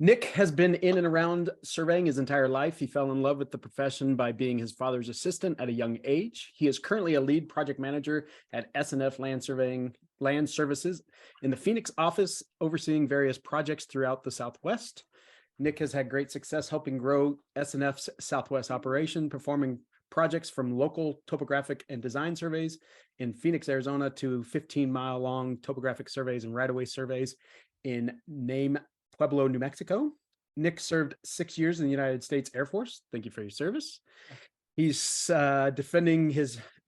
Nick has been in and around surveying his entire life. He fell in love with the profession by being his father's assistant at a young age. He is currently a lead project manager at S&F Land Services in the Phoenix office, overseeing various projects throughout the Southwest. Nick has had great success helping grow S&F's Southwest operation, performing projects from local topographic and design surveys in Phoenix, Arizona, to 15-mile-long topographic surveys and right-of-way surveys in Name, Pueblo, New Mexico. Nick served 6 years in the United States Air Force. Thank you for your service. He's defending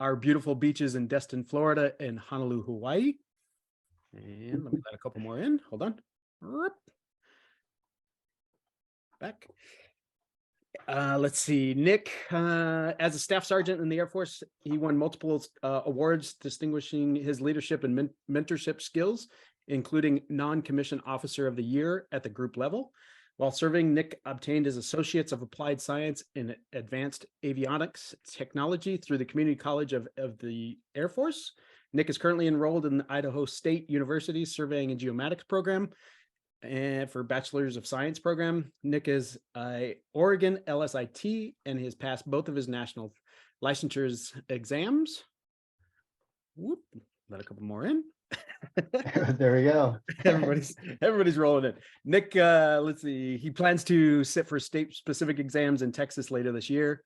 our beautiful beaches in Destin, Florida, and Honolulu, Hawaii. And let me let a couple more in. Hold on. Back. Let's see. Nick, as a staff sergeant in the Air Force, he won multiple awards distinguishing his leadership and mentorship skills, including Non-Commissioned Officer of the Year at the group level. While serving, Nick obtained his Associates of Applied Science in Advanced Avionics Technology through the Community College of the Air Force. Nick is currently enrolled in the Idaho State University Surveying and Geomatics program and for Bachelor's of Science program. Nick is a Oregon LSIT and has passed both of his national licensures exams. Whoop, let a couple more in. There we go. everybody's rolling it. Nick, let's see. He plans to sit for state-specific exams in Texas later this year.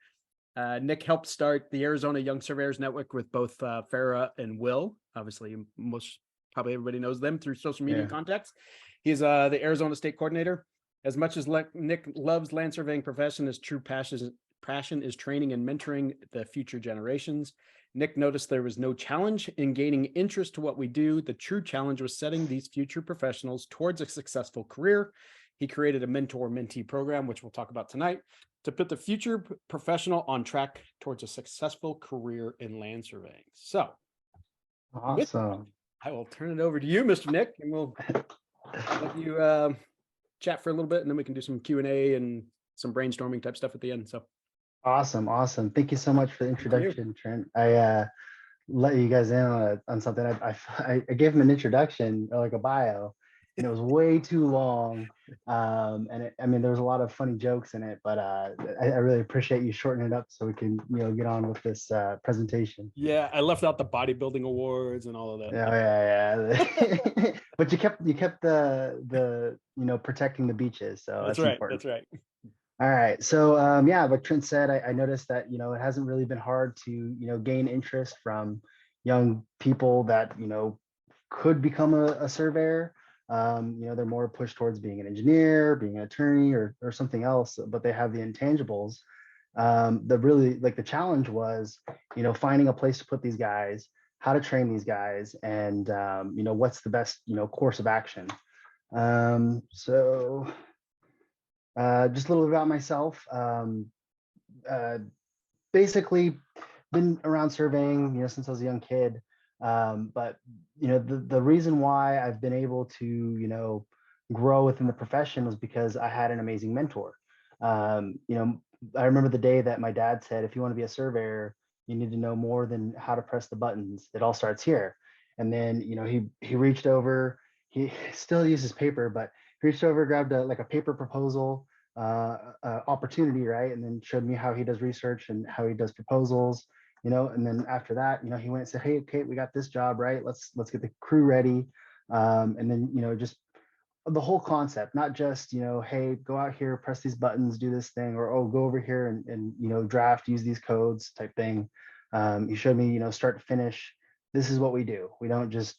Nick helped start the Arizona Young Surveyors Network with both Farah and Will. Obviously, probably everybody knows them through social media contacts. He's the Arizona State Coordinator. As much as Nick loves land surveying profession, his true passion is training and mentoring the future generations. Nick noticed there was no challenge in gaining interest to what we do. The true challenge was setting these future professionals towards a successful career. He created a mentor-mentee program, which we'll talk about tonight, to put the future professional on track towards a successful career in land surveying. So, awesome. I will turn it over to you, Mr. Nick, and we'll let you chat for a little bit, and then we can do some Q&A and some brainstorming type stuff at the end. So. Awesome. Thank you so much for the introduction, Trent. I let you guys in on something. I gave him an introduction, or like a bio, and it was way too long. And I mean, there was a lot of funny jokes in it, but I really appreciate you shortening it up so we can get on with this presentation. Yeah, I left out the bodybuilding awards and all of that. Yeah. But you kept the protecting the beaches, so that's right. important. That's right. All right. So yeah, like Trent said, I noticed that it hasn't really been hard to gain interest from young people that could become a surveyor. They're more pushed towards being an engineer, being an attorney, or something else, but they have the intangibles. The challenge was finding a place to put these guys, how to train these guys, and what's the best course of action. So just a little about myself. Basically been around surveying since I was a young kid. But the reason why I've been able to grow within the profession was because I had an amazing mentor. I remember the day that my dad said, if you want to be a surveyor, you need to know more than how to press the buttons. It all starts here. And then he reached over, he still uses paper, but he reached over, grabbed a paper proposal opportunity, right? And then showed me how he does research and how he does proposals, and then after that, he went and said, hey, Kate, we got this job, right? Let's get the crew ready. And then, just the whole concept, not just, hey, go out here, press these buttons, do this thing, or, oh, go over here and draft, use these codes type thing. He showed me, start to finish, this is what we do. We don't just,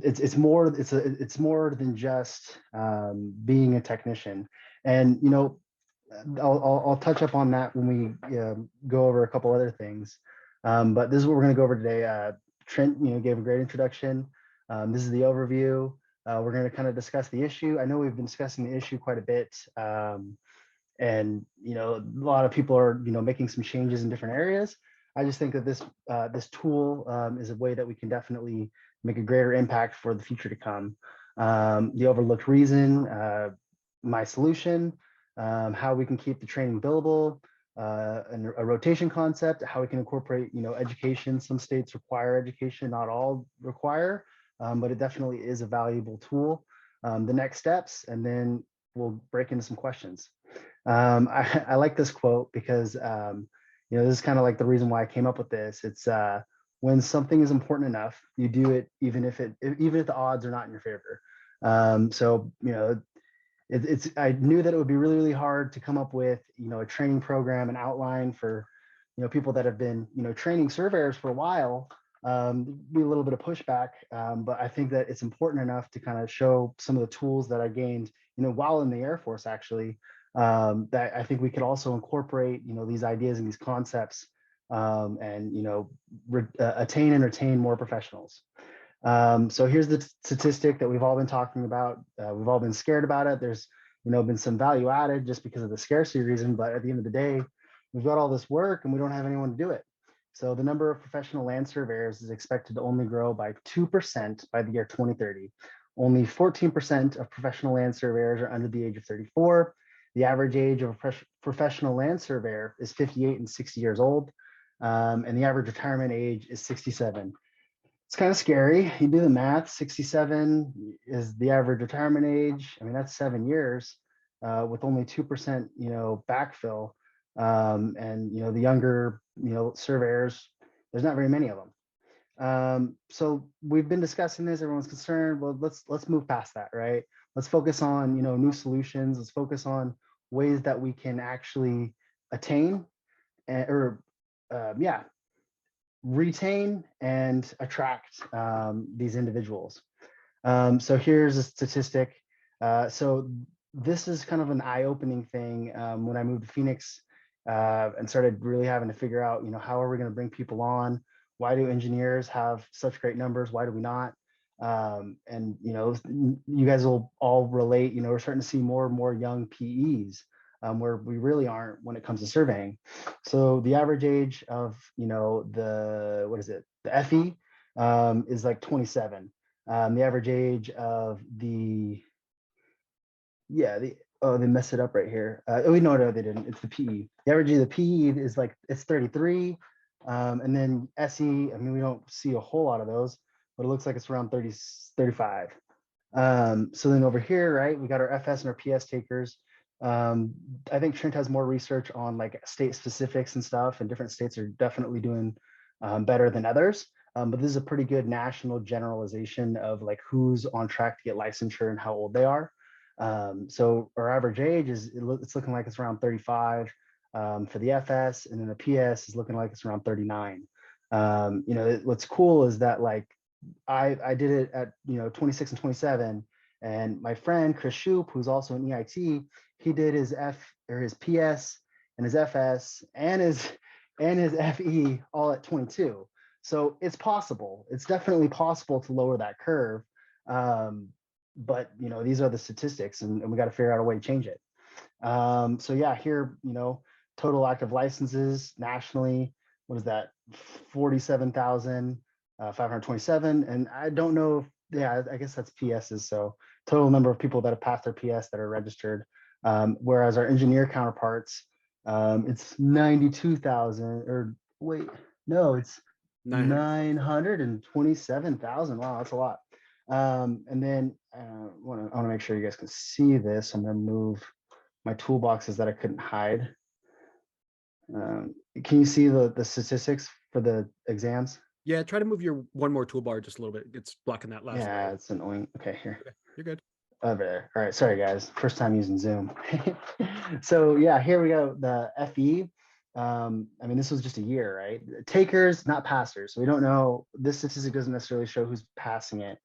it's more than just being a technician. And I'll touch up on that when we go over a couple other things. But this is what we're going to go over today. Trent gave a great introduction. This is the overview. We're going to kind of discuss the issue. I know we've been discussing the issue quite a bit, and a lot of people are making some changes in different areas. I just think that this tool is a way that we can definitely make a greater impact for the future to come. The overlooked reason, my solution, how we can keep the training billable, and a rotation concept, how we can incorporate education. Some states require education, not all require, but it definitely is a valuable tool. The next steps, and then we'll break into some questions. I like this quote because this is kind of like the reason why I came up with this. It's when something is important enough, you do it even if the odds are not in your favor. So I knew that it would be really, really hard to come up with, a training program and outline for, people that have been, training surveyors for a while. Be a little bit of pushback, but I think that it's important enough to kind of show some of the tools that I gained, while in the Air Force, actually, that I think we could also incorporate, these ideas and these concepts, and attain and retain more professionals. So here's the statistic that we've all been talking about. We've all been scared about it. There's, been some value added just because of the scarcity reason, but at the end of the day, we've got all this work and we don't have anyone to do it. So the number of professional land surveyors is expected to only grow by 2% by the year 2030. Only 14% of professional land surveyors are under the age of 34. The average age of a professional land surveyor is 58 and 60 years old, and the average retirement age is 67. It's kind of scary. You do the math, 67 is the average retirement age. I mean, that's 7 years with only 2%, backfill. And, the younger, surveyors, there's not very many of them. So we've been discussing this, everyone's concerned. Well, let's move past that, right? Let's focus on, new solutions. Let's focus on ways that we can actually attain retain and attract these individuals. So here's a statistic. So this is kind of an eye-opening thing when I moved to Phoenix and started really having to figure out, how are we going to bring people on? Why do engineers have such great numbers? Why do we not? And you guys will all relate. We're starting to see more and more young PEs where we really aren't when it comes to surveying. So the average age of the FE is like 27. The average age of they messed it up right here. No, they didn't. It's the PE. The average of the PE is it's 33. And then SE, I mean, we don't see a whole lot of those, but it looks like it's around 30, 35. So then over here, right, we got our FS and our PS takers. I think Trent has more research on state specifics and stuff, and different states are definitely doing better than others. But this is a pretty good national generalization of who's on track to get licensure and how old they are. So our average age it's looking like it's around 35 for the FS, and then the PS is looking like it's around 39. What's cool is that I did it at 26 and 27, and my friend Chris Shoup, who's also an EIT, he did his his PS and his FS and his FE all at 22. So it's possible. It's definitely possible to lower that curve. But these are the statistics, and we got to figure out a way to change it. So yeah, here, total active licenses nationally, what is that? 47,527. And I don't know I guess that's PSs. So total number of people that have passed their PS that are registered. Whereas our engineer counterparts, it's 92,000, or wait, no, it's 927,000. Wow, that's a lot. And then I want to make sure you guys can see this. I'm going to move my toolboxes that I couldn't hide. Can you see the statistics for the exams? Yeah, try to move your one more toolbar just a little bit. It's blocking that last. Yeah, it's annoying. Okay, here. Okay, you're good. Over there. All right, sorry guys, first time using Zoom. So yeah, here we go. The FE. I mean, this was just a year, right? Takers, not passers. So we don't know. This statistic doesn't necessarily show who's passing it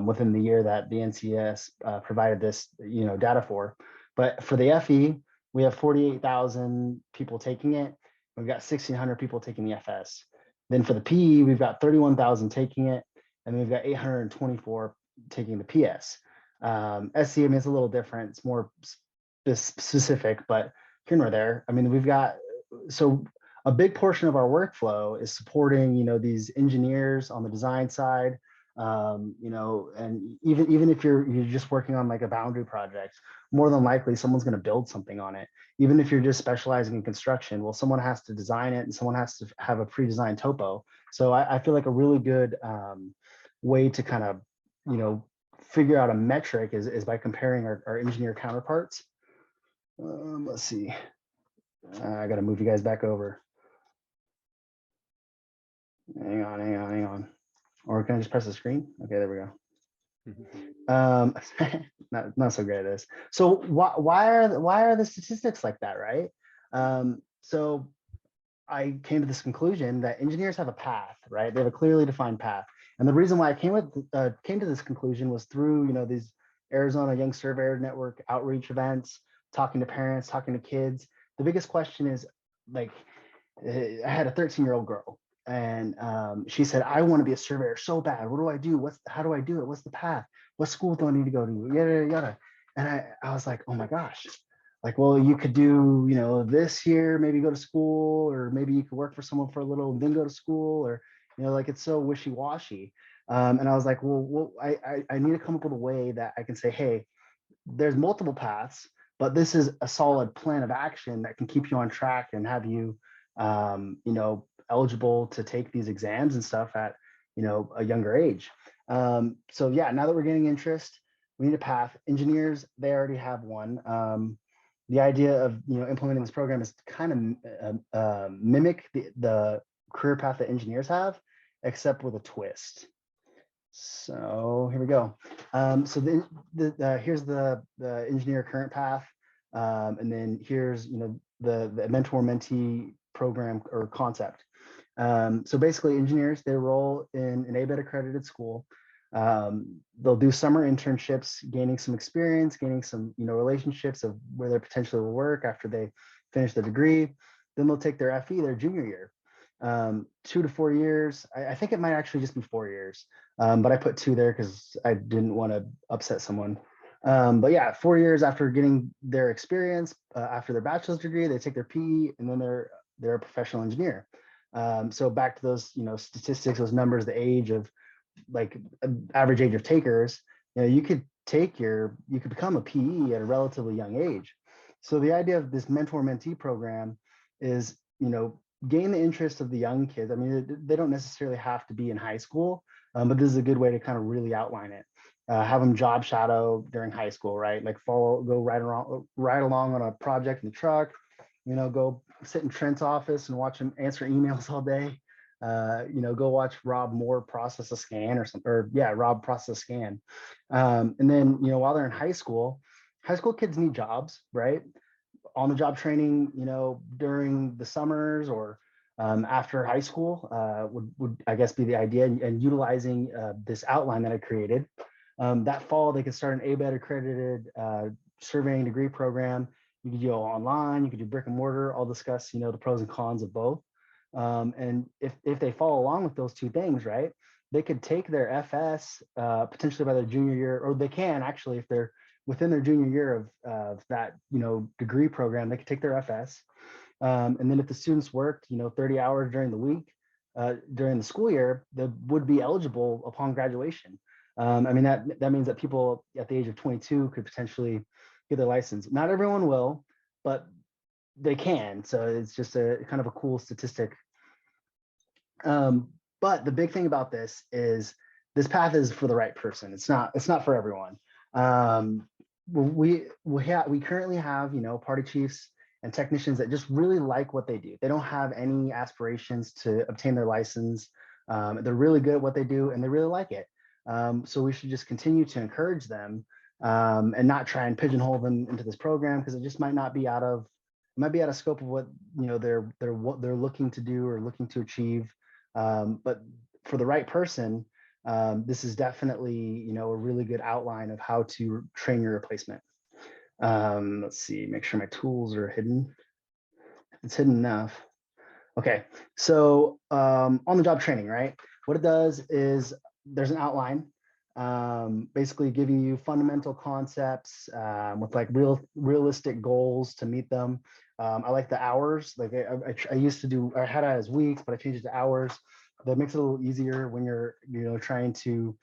within the year that the NCS provided this, data for. But for the FE, we have 48,000 people taking it. We've got 1,600 people taking the FS. Then for the PE, we've got 31,000 taking it, and we've got 824 taking the PS. SC, I mean, it's a little different. It's more specific, but here nor there. I mean, we've got, so a big portion of our workflow is supporting, these engineers on the design side, and even if you're just working on a boundary project, more than likely someone's going to build something on it. Even if you're just specializing in construction, well, someone has to design it and someone has to have a pre-designed topo. So I feel like a really good way to kind of, figure out a metric is by comparing our engineer counterparts. Let's see. I got to move you guys back over. Hang on. Or can I just press the screen? Okay, there we go. Not so great at this. So why are the statistics like that, right? So I came to this conclusion that engineers have a path, right? They have a clearly defined path. And the reason why I came to this conclusion was through, you know, these Arizona Young Surveyor Network outreach events, talking to parents, talking to kids. The biggest question is, like, I had a 13-year-old girl, and she said, I want to be a surveyor so bad. What do I do? How do I do it? What's the path? What school do I need to go to? Yada, yada, yada. And I was like, oh my gosh. Like, well, you could do, you know, this year, maybe go to school, or maybe you could work for someone for a little and then go to school, or, you know, like, it's so wishy-washy. And I was like, well, I need to come up with a way that I can say, hey, there's multiple paths, but this is a solid plan of action that can keep you on track and have you, you know, eligible to take these exams and stuff at, you know, a younger age. So yeah, now that we're getting interest, we need a path. Engineers, they already have one. The idea of, you know, implementing this program is to kind of mimic the career path that engineers have, except with a twist. So here we go. So here's the engineer current path, and then here's, you know, the mentor-mentee program or concept. So basically, engineers, they enroll in an ABET accredited school. They'll do summer internships, gaining some experience, gaining some, you know, relationships of where they potentially will work after they finish the degree. Then they'll take their FE their junior year. 2 to 4 years. I think it might actually just be 4 years, but I put 2 there because I didn't want to upset someone. But yeah, 4 years after getting their experience, after their bachelor's degree, they take their PE, and then they're a professional engineer. So back to those, you know, statistics, those numbers, the age of, like, average age of takers, you know, you could become a PE at a relatively young age. So the idea of this mentor-mentee program is, you know, gain the interest of the young kids. I mean, they don't necessarily have to be in high school, but this is a good way to kind of really outline it. Have them job shadow during high school, right? Like go right along on a project in the truck, you know, go sit in Trent's office and watch him answer emails all day. You know, go watch Rob Moore process a scan or something, or yeah, Rob process a scan. And then, you know, while they're in high school kids need jobs, right? On the job training, you know, during the summers or after high school would I guess be the idea, and utilizing this outline that I created. That fall, they could start an ABET accredited surveying degree program. You could go online, you could do brick and mortar. I'll discuss, you know, the pros and cons of both. And if they follow along with those two things, right, they could take their FS potentially by their junior year, or they can actually, if they're within their junior year of that, you know, degree program, they could take their FS. And then if the students worked, you know, 30 hours during the week, during the school year, they would be eligible upon graduation. I mean, that means that people at the age of 22 could potentially get their license. Not everyone will, but they can. So it's just a kind of a cool statistic. But the big thing about this is this path is for the right person. It's not for everyone. We currently have, you know, party chiefs and technicians that just really like what they do. They don't have any aspirations to obtain their license. They're really good at what they do and they really like it. So we should just continue to encourage them and not try and pigeonhole them into this program, because it just might be out of scope of what, you know, they're looking to do or looking to achieve. But for the right person, this is definitely, you know, a really good outline of how to train your replacement. Let's see, make sure my tools are hidden. It's hidden enough. Okay, so on the job training, right? What it does is there's an outline, basically giving you fundamental concepts with like realistic goals to meet them. I like the hours. Like I used to do, I had it as weeks, but I changed it to hours. That makes it a little easier when you're, you know, trying to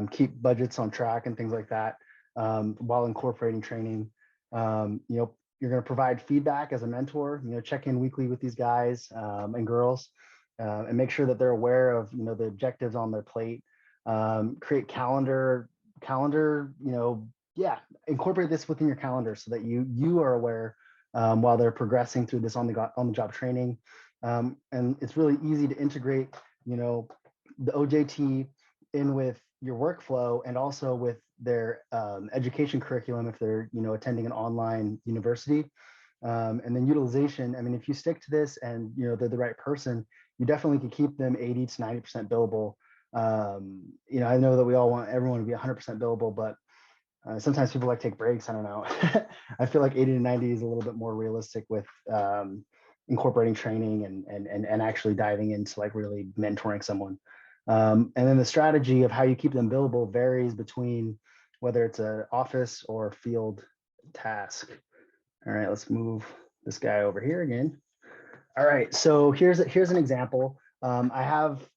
keep budgets on track and things like that, while incorporating training. You know, you're going to provide feedback as a mentor, you know, check in weekly with these guys and girls, and make sure that they're aware of, you know, the objectives on their plate. Create calendar calendar, yeah, incorporate this within your calendar so that you are aware while they're progressing through this on the job training. And it's really easy to integrate, the OJT in with your workflow and also with their education curriculum if they're, attending an online university. And then utilization, I mean, if you stick to this and, they're the right person, you definitely can keep them 80 to 90% billable. I know that we all want everyone to be 100% billable, but sometimes people like take breaks. I don't know. I feel like 80 to 90 is a little bit more realistic with incorporating training and actually diving into like really mentoring someone. And then the strategy of how you keep them billable varies between whether it's an office or field task. All right, let's move this guy over here again. All right, so here's an example. I have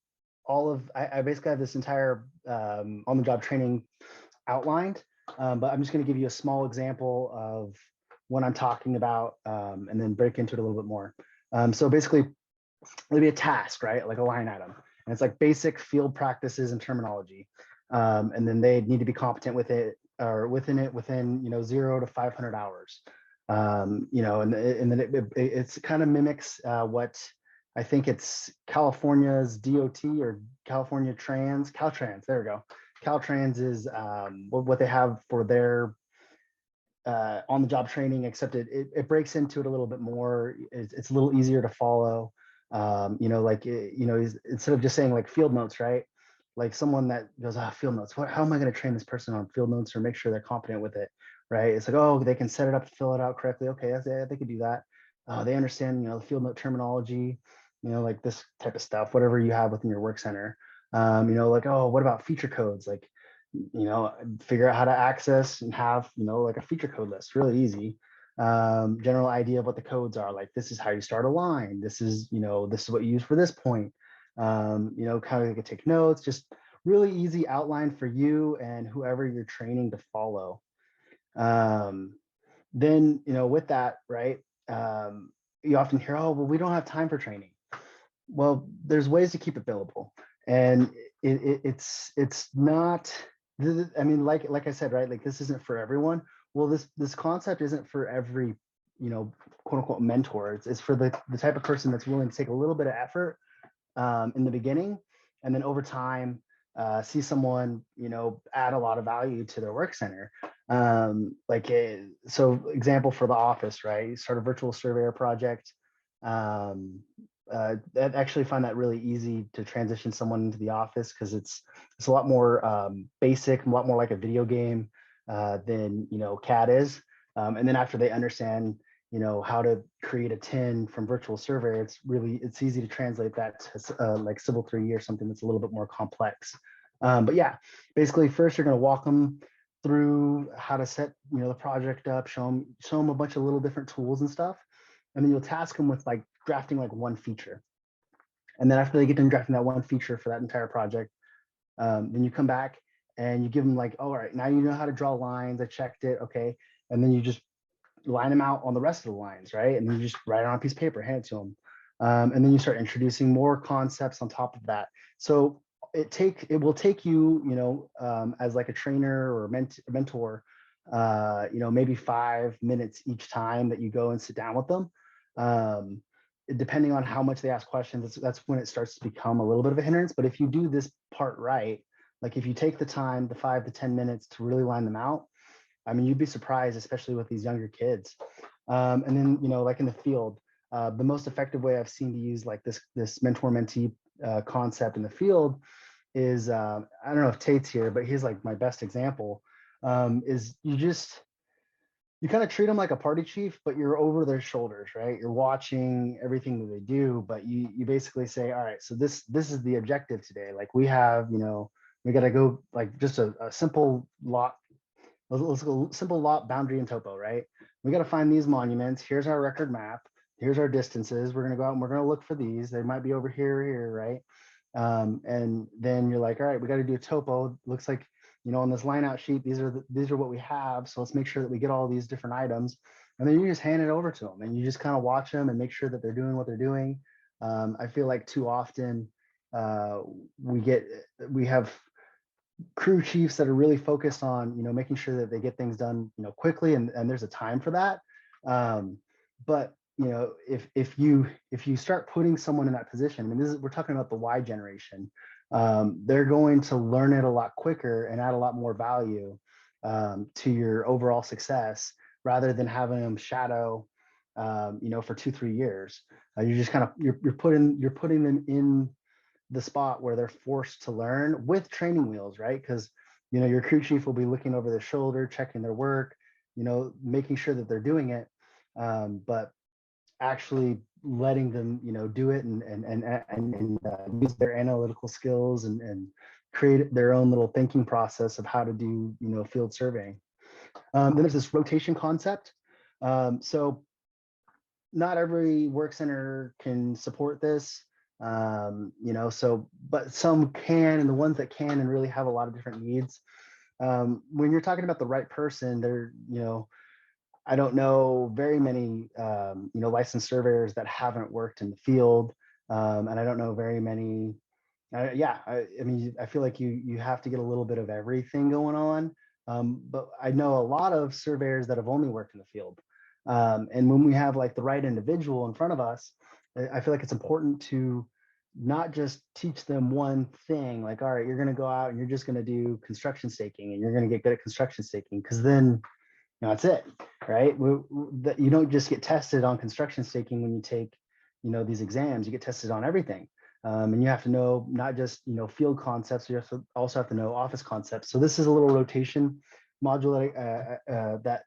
I basically have this entire on the job training outlined, but I'm just going to give you a small example of what I'm talking about and then break into it a little bit more. So basically, it'll be a task, right? Like a line item. And it's like basic field practices and terminology. And then they need to be competent with it or within 0 to 500 hours. And then it's kind of mimics what I think it's California's DOT or California Caltrans, there we go. Caltrans is what they have for their on the job training, except it breaks into it a little bit more. It's a little easier to follow. Instead of just saying like field notes, right? Like someone that goes, field notes, how am I going to train this person on field notes or make sure they're competent with it, right? It's like, oh, they can set it up to fill it out correctly. Okay, they could do that. They understand, the field note terminology, like this type of stuff, whatever you have within your work center. Like, oh, what about feature codes? Like, figure out how to access and have, like a feature code list, really easy. General idea of what the codes are, like this is how you start a line. This is what you use for this point. Kind of you can take notes, just really easy outline for you and whoever you're training to follow. Then, with that, right, you often hear, oh, well, we don't have time for training. Well, there's ways to keep it billable. And it's not, I mean, like I said, right, like this isn't for everyone. Well, this concept isn't for every, quote unquote mentor. It's for the type of person that's willing to take a little bit of effort in the beginning, and then over time, see someone, add a lot of value to their work center. So example for the office, right? You start a virtual surveyor project. I actually find that really easy to transition someone into the office because it's a lot more basic, a lot more like a video game than CAD is. And then after they understand how to create a tin from virtual surveyor, it's easy to translate that to like Civil 3E or something that's a little bit more complex. But yeah, basically first you're going to walk them through how to set the project up, show them a bunch of little different tools and stuff, and then you'll task them with like drafting like one feature. And then after they get done drafting that one feature for that entire project, then you come back and you give them like, oh, all right, now you know how to draw lines. I checked it, okay, and then you just line them out on the rest of the lines, right? And then you just write it on a piece of paper, hand it to them. And then you start introducing more concepts on top of that. So it will take you, as like a trainer or a mentor, maybe 5 minutes each time that you go and sit down with them. Depending on how much they ask questions, that's when it starts to become a little bit of a hindrance. But if you do this part right, like if you take the time, the 5 to 10 minutes to really line them out, I mean, you'd be surprised, especially with these younger kids. And then, like in the field, the most effective way I've seen to use like this mentor-mentee concept in the field is, I don't know if Tate's here, but he's like my best example, is you kind of treat them like a party chief, but you're over their shoulders, right? You're watching everything that they do, but you basically say, all right, so this is the objective today. Like we have, we got to go like just a simple lot. Let's go simple lot, boundary, and topo, right? We got to find these monuments. Here's our record map. Here's our distances. We're going to go out and we're going to look for these. They might be over here or here, right? And then you're like, all right, we got to do a topo. Looks like, on this line out sheet, these are what we have. So let's make sure that we get all these different items. And then you just hand it over to them and you just kind of watch them and make sure that they're doing what they're doing. I feel like too often we have crew chiefs that are really focused on, making sure that they get things done, quickly, and there's a time for that. But if you start putting someone in that position, I mean, we're talking about the Y generation. They're going to learn it a lot quicker and add a lot more value to your overall success, rather than having them shadow, for 2-3 years. You're just kind of you're putting them in the spot where they're forced to learn with training wheels, right? Because your crew chief will be looking over their shoulder, checking their work, making sure that they're doing it, but actually letting them, do it, and use their analytical skills, and create their own little thinking process of how to do, field surveying. Then there's this rotation concept. So not every work center can support this, but some can, and the ones that can and really have a lot of different needs. When you're talking about the right person, I don't know very many, licensed surveyors that haven't worked in the field. And I don't know very many. I mean, I feel like you have to get a little bit of everything going on. But I know a lot of surveyors that have only worked in the field. And when we have like the right individual in front of us, I feel like it's important to not just teach them one thing, like, all right, you're going to go out and you're just going to do construction staking and you're going to get good at construction staking, because then that's it, right? You don't just get tested on construction staking when you take, these exams. You get tested on everything, and you have to know not just field concepts. You also have to know office concepts. So this is a little rotation module that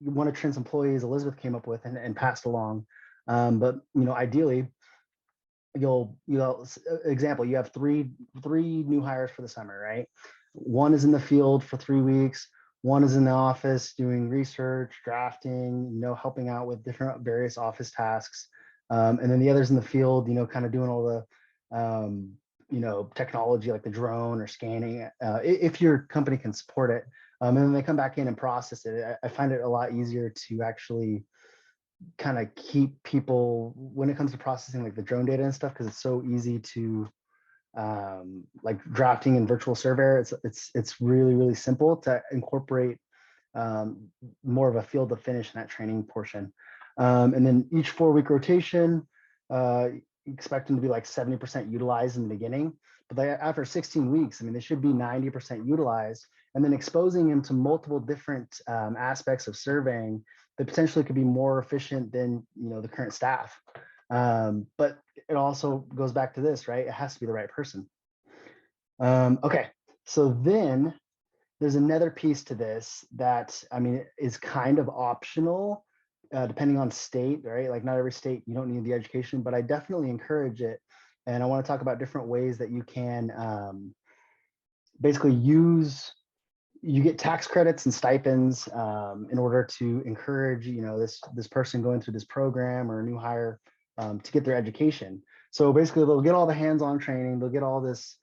one of Trent's employees, Elizabeth, came up with and passed along. But ideally, example, you have three new hires for the summer, right? One is in the field for 3 weeks. One is in the office doing research, drafting, helping out with different various office tasks. And then the other's in the field, kind of doing all the, technology like the drone or scanning, if your company can support it. And then they come back in and process it. I find it a lot easier to actually kind of keep people when it comes to processing like the drone data and stuff, because it's so easy to like drafting in virtual surveyor. It's really simple to incorporate more of a field to finish in that training portion. And then each 4-week rotation, expect them to be like 70% utilized in the beginning, but after 16 weeks, I mean, they should be 90% utilized, and then exposing them to multiple different aspects of surveying that potentially could be more efficient than the current staff. But it also goes back to this, right? It has to be the right person. Okay, so then there's another piece to this that, I mean, is kind of optional, depending on state, right? Like not every state, you don't need the education, but I definitely encourage it. And I want to talk about different ways that you can basically you get tax credits and stipends in order to encourage, this person going through this program or a new hire to get their education. So basically they'll get all the hands-on training, they'll get all this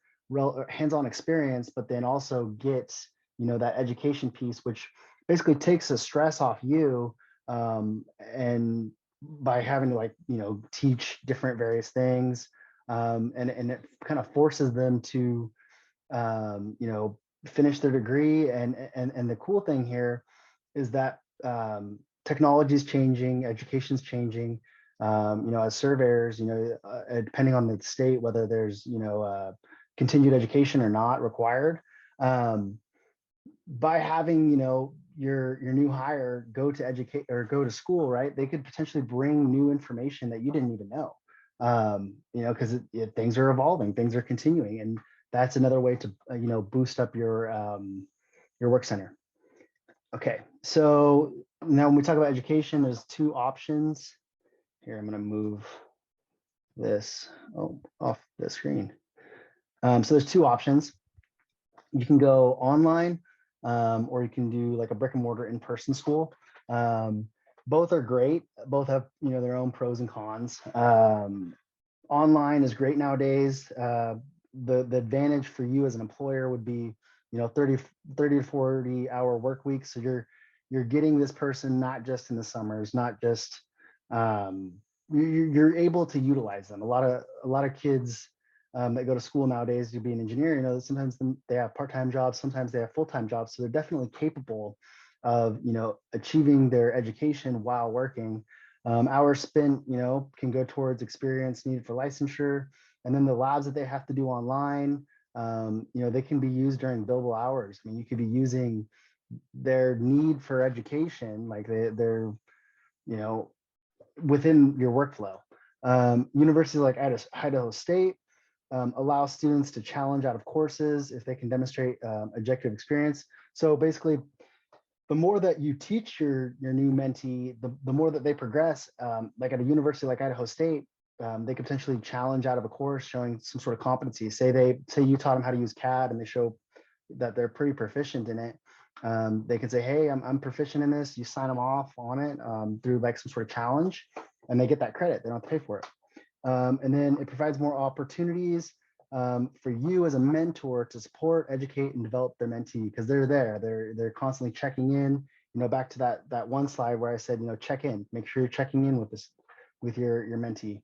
hands-on experience, but then also get, that education piece, which basically takes the stress off you, and by having to teach different various things, and it kind of forces them to finish their degree. And the cool thing here is that technology is changing, education's changing. As surveyors, depending on the state, whether there's continued education or not required, by having your new hire go to educate or go to school, right? They could potentially bring new information that you didn't even know, because things are evolving, things are continuing, and that's another way to boost up your work center. Okay, so now when we talk about education, there's 2 options. Here, I'm going to move this off the screen. So there's 2 options. You can go online, or you can do like a brick and mortar in-person school. Both are great. Both have their own pros and cons. Online is great nowadays. The advantage for you as an employer would be 30 to 40 hour work weeks. So you're getting this person not just in the summers, not just you're able to utilize them. A lot of kids that go to school nowadays to be an engineer, you know, sometimes they have part-time jobs, sometimes they have full-time jobs. So they're definitely capable of, you know, achieving their education while working. Hours spent, you know, can go towards experience needed for licensure. And then the labs that they have to do online, you know, they can be used during billable hours. I mean, you could be using their need for education, like they're, you know, within your workflow. Universities like Idaho State allow students to challenge out of courses if they can demonstrate objective experience. So basically, the more that you teach your new mentee, the more that they progress. Like at a university like Idaho State, they could potentially challenge out of a course showing some sort of competency. Say you taught them how to use CAD and they show that they're pretty proficient in it. They can say, hey, I'm proficient in this. You sign them off on it through like some sort of challenge, and they get that credit. They don't have to pay for it. And then it provides more opportunities for you as a mentor to support, educate, and develop their mentee, because they're there. They're constantly checking in. You know, back to that one slide where I said, you know, check in. Make sure you're checking in with your mentee.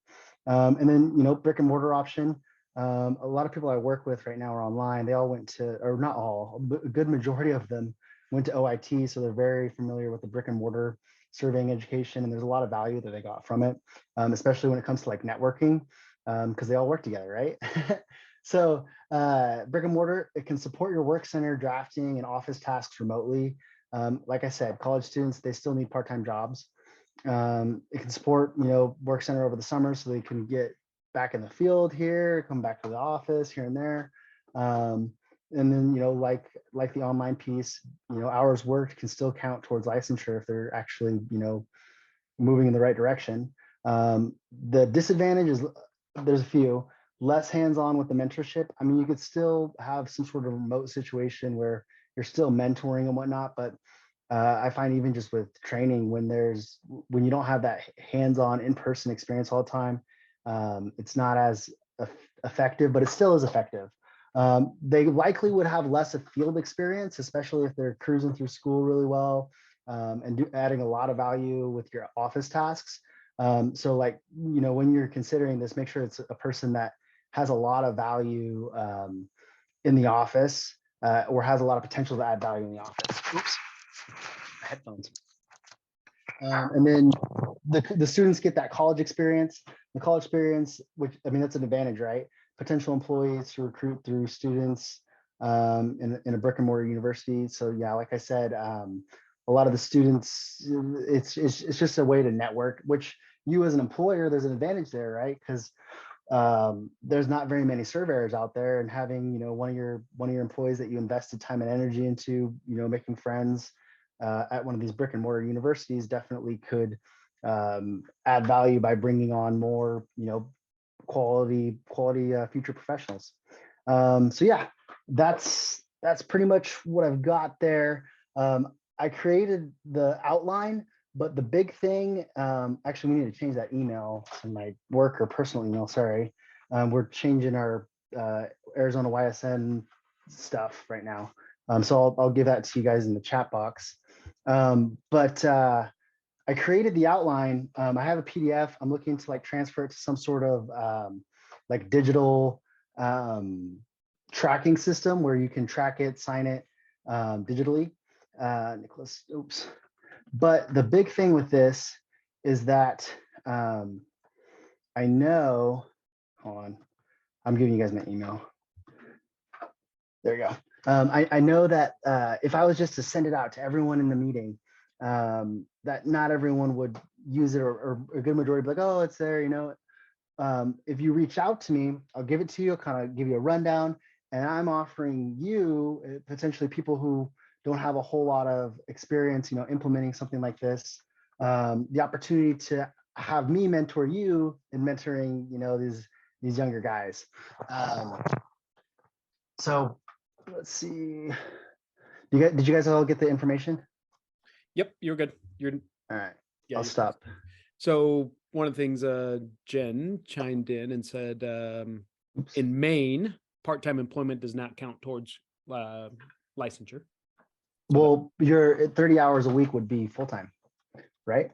And then, you know, brick and mortar option. A lot of people I work with right now are online. They all went to, or not all, a good majority of them went to OIT, so they're very familiar with the brick and mortar surveying education, and there's a lot of value that they got from it, especially when it comes to like networking, because they all work together, right? So brick and mortar, it can support your work center drafting and office tasks remotely. Like I said, college students, they still need part-time jobs. It can support, you know, work center over the summer so they can get back in the field here, come back to the office here and there. And then, you know, like the online piece, you know, hours worked can still count towards licensure if they're actually, you know, moving in the right direction. The disadvantage is there's a few. Less hands-on with the mentorship. I mean, you could still have some sort of remote situation where you're still mentoring and whatnot, but I find even just with training, when you don't have that hands-on in-person experience all the time, it's not as effective, but it still is effective. They likely would have less of field experience, especially if they're cruising through school really well and adding a lot of value with your office tasks. So like, you know, when you're considering this, make sure it's a person that has a lot of value in the office or has a lot of potential to add value in the office. Oops, headphones. And then the students get that college experience. The college experience, which, I mean, that's an advantage, right? Potential employees to recruit through students in a brick and mortar university. So yeah, like I said, a lot of the students, it's just a way to network, which you as an employer, there's an advantage there, right? Because there's not very many surveyors out there, and having, you know, one of your employees that you invested time and energy into, you know, making friends at one of these brick and mortar universities definitely could add value by bringing on more, you know, quality future professionals. So yeah, that's pretty much what I've got there. I created the outline, but the big thing, actually, we need to change that email to my work or personal email. Sorry, we're changing our Arizona YSN stuff right now. So I'll give that to you guys in the chat box. But I created the outline. I have a PDF. I'm looking to like transfer it to some sort of like digital tracking system where you can track it, sign it digitally. Nicholas, oops. But the big thing with this is that I know, hold on, I'm giving you guys my email. There you go. I know that if I was just to send it out to everyone in the meeting, that not everyone would use it, or a good majority would be like, oh, it's there, you know. If you reach out to me, I'll give it to you, I'll kind of give you a rundown, and I'm offering you potentially people who don't have a whole lot of experience, you know, implementing something like this, the opportunity to have me mentor you in mentoring, you know, these younger guys. So let's see. Did you guys all get the information? Yep, you're good. You're all right. Yeah, I'll stop. So one of the things Jen chimed in and said, in Maine, part-time employment does not count towards licensure. Well, your 30 hours a week would be full-time, right?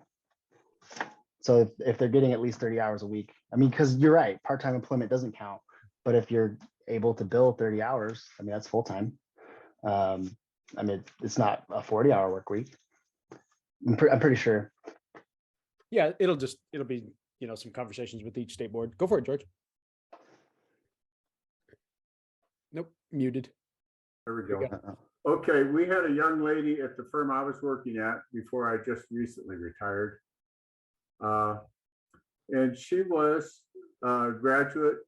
So if they're getting at least 30 hours a week, I mean, because you're right, part-time employment doesn't count, But if you're able to bill 30 hours, I mean, that's full time. I mean, it's not a 40-hour work week. I'm pretty sure. Yeah, it'll be, some conversations with each state board. Go for it, George. Nope, muted. There we There go. you go. Okay, we had a young lady at the firm I was working at before I just recently retired. And she was a graduate.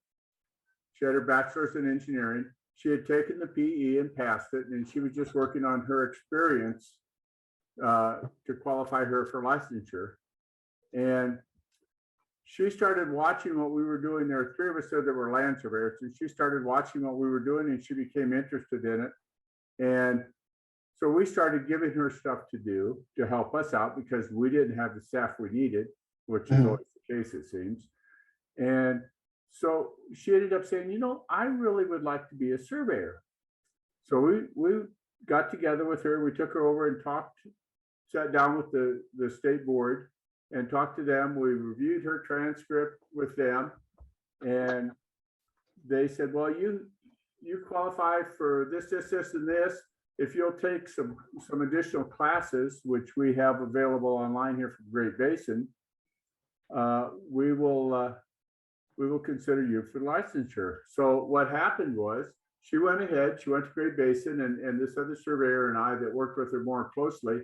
She had her bachelor's in engineering. She had taken the PE and passed it, and she was just working on her experience to qualify her for licensure. And she started watching what we were doing. There were three of us there that were land surveyors, and she started watching what we were doing, and she became interested in it. And so we started giving her stuff to do to help us out because we didn't have the staff we needed, which is always the case, it seems. And so she ended up saying, I really would like to be a surveyor. So we got together with her. We took her over and sat down with the state board and talked to them. We reviewed her transcript with them, and they said, well, you qualify for this, and this. If you'll take some additional classes, which we have available online here from Great Basin, we will consider you for licensure. So what happened was she went ahead, she went to Great Basin, and this other surveyor and I that worked with her more closely,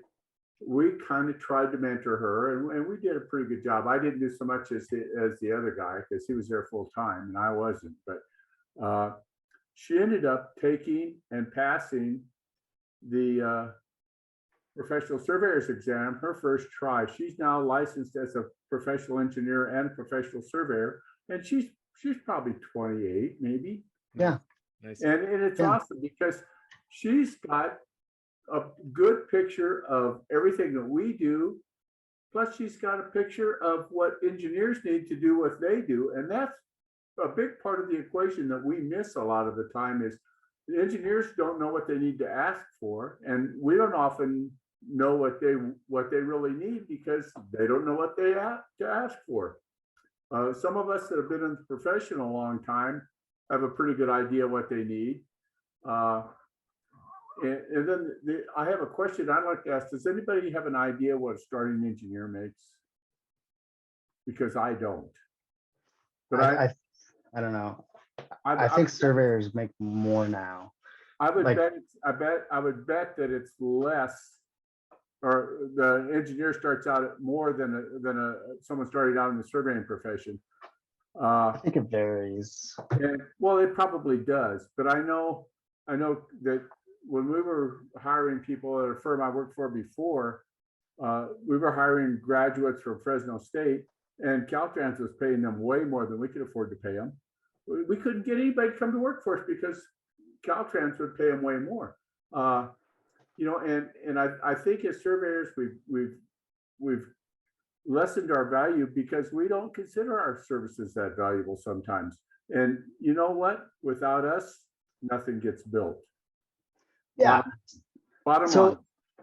we kind of tried to mentor her, and we did a pretty good job. I didn't do so much as the other guy because he was there full time and I wasn't, but she ended up taking and passing the professional surveyor's exam her first try. She's now licensed as a professional engineer and a professional surveyor, and she's probably 28 maybe. Yeah. Nice. And it's awesome because she's got a good picture of everything that we do. Plus she's got a picture of what engineers need to do what they do. And that's a big part of the equation that we miss a lot of the time is the engineers don't know what they need to ask for. And we don't often know what they really need because they don't know what they have to ask for. Some of us that have been in the profession a long time have a pretty good idea what they need. And then I have a question I'd like to ask. Does anybody have an idea what a starting engineer makes? Because I don't. But I don't know. I think surveyors make more now. I would bet that it's less, or the engineer starts out at more than someone started out in the surveying profession. I think it varies. And well, it probably does, but I know that when we were hiring people at a firm I worked for before, we were hiring graduates from Fresno State, and Caltrans was paying them way more than we could afford to pay them. We couldn't get anybody to come to work for us because Caltrans would pay them way more. And I think as surveyors, we've lessened our value because we don't consider our services that valuable sometimes. And you know what? Without us, nothing gets built. Yeah. Bottom line.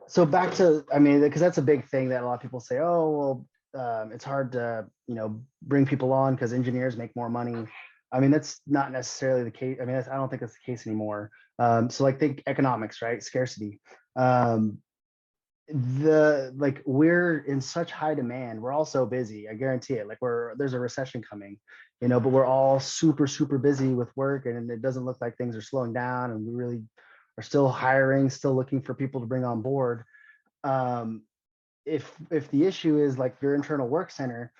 So back to, I mean, because that's a big thing that a lot of people say, oh, well, it's hard to, bring people on because engineers make more money. I mean, that's not necessarily the case. I mean, I don't think that's the case anymore. So like think economics, right? Scarcity. We're in such high demand. We're all so busy. I guarantee it. Like there's a recession coming, but we're all super, super busy with work, and it doesn't look like things are slowing down. And we really are still hiring, still looking for people to bring on board. If the issue is like your internal work center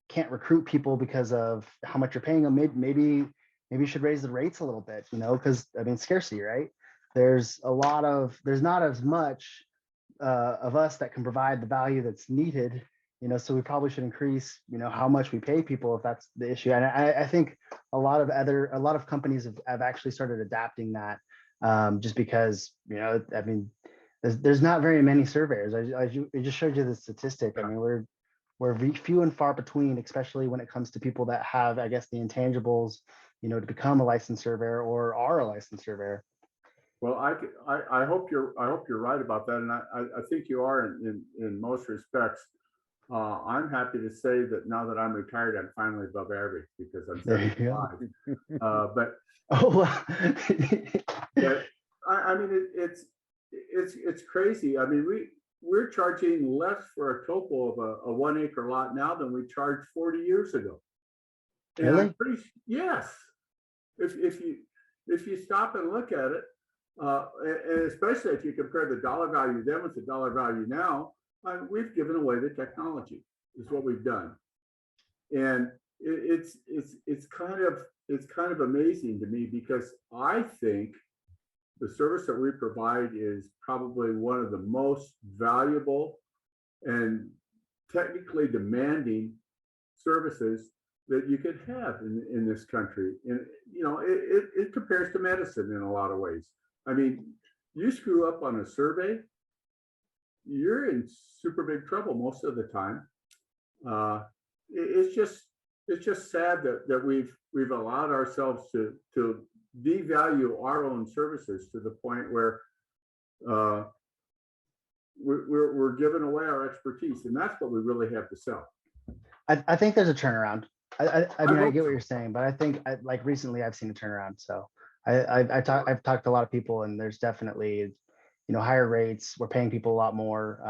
can't recruit people because of how much you're paying them, maybe you should raise the rates a little bit, because I mean scarcity, right? There's not as much of us that can provide the value that's needed, so we probably should increase, how much we pay people if that's the issue. And I think a lot of companies have actually started adapting that, just because, I mean, there's not very many surveyors. I just showed you the statistic. I mean, we're few and far between, especially when it comes to people that have, I guess, the intangibles, to become a licensed surveyor or are a licensed surveyor. Well, I hope you're right about that, and I think you are in most respects. I'm happy to say that now that I'm retired, I'm finally above average because I'm There you 75. go. But Oh, wow. but I mean it's crazy. I mean we're charging less for a topo of a 1 acre lot now than we charged 40 years ago. And I'm Really? pretty yes. If you stop and look at it, and especially if you compare the dollar value then with the dollar value now, we've given away the technology. Is what we've done, and it's kind of amazing to me because I think the service that we provide is probably one of the most valuable and technically demanding services that you could have in this country. And, you know, it compares to medicine in a lot of ways. I mean, you screw up on a survey, you're in super big trouble most of the time. Uh, it's just sad that we've allowed ourselves to devalue our own services to the point where uh, we're giving away our expertise, and that's what we really have to sell. I think there's a turnaround. I mean, I hope get what so. you're saying, but I think like recently I've seen a turnaround. So I've talked to a lot of people, and there's definitely, you know, higher rates. We're paying people a lot more.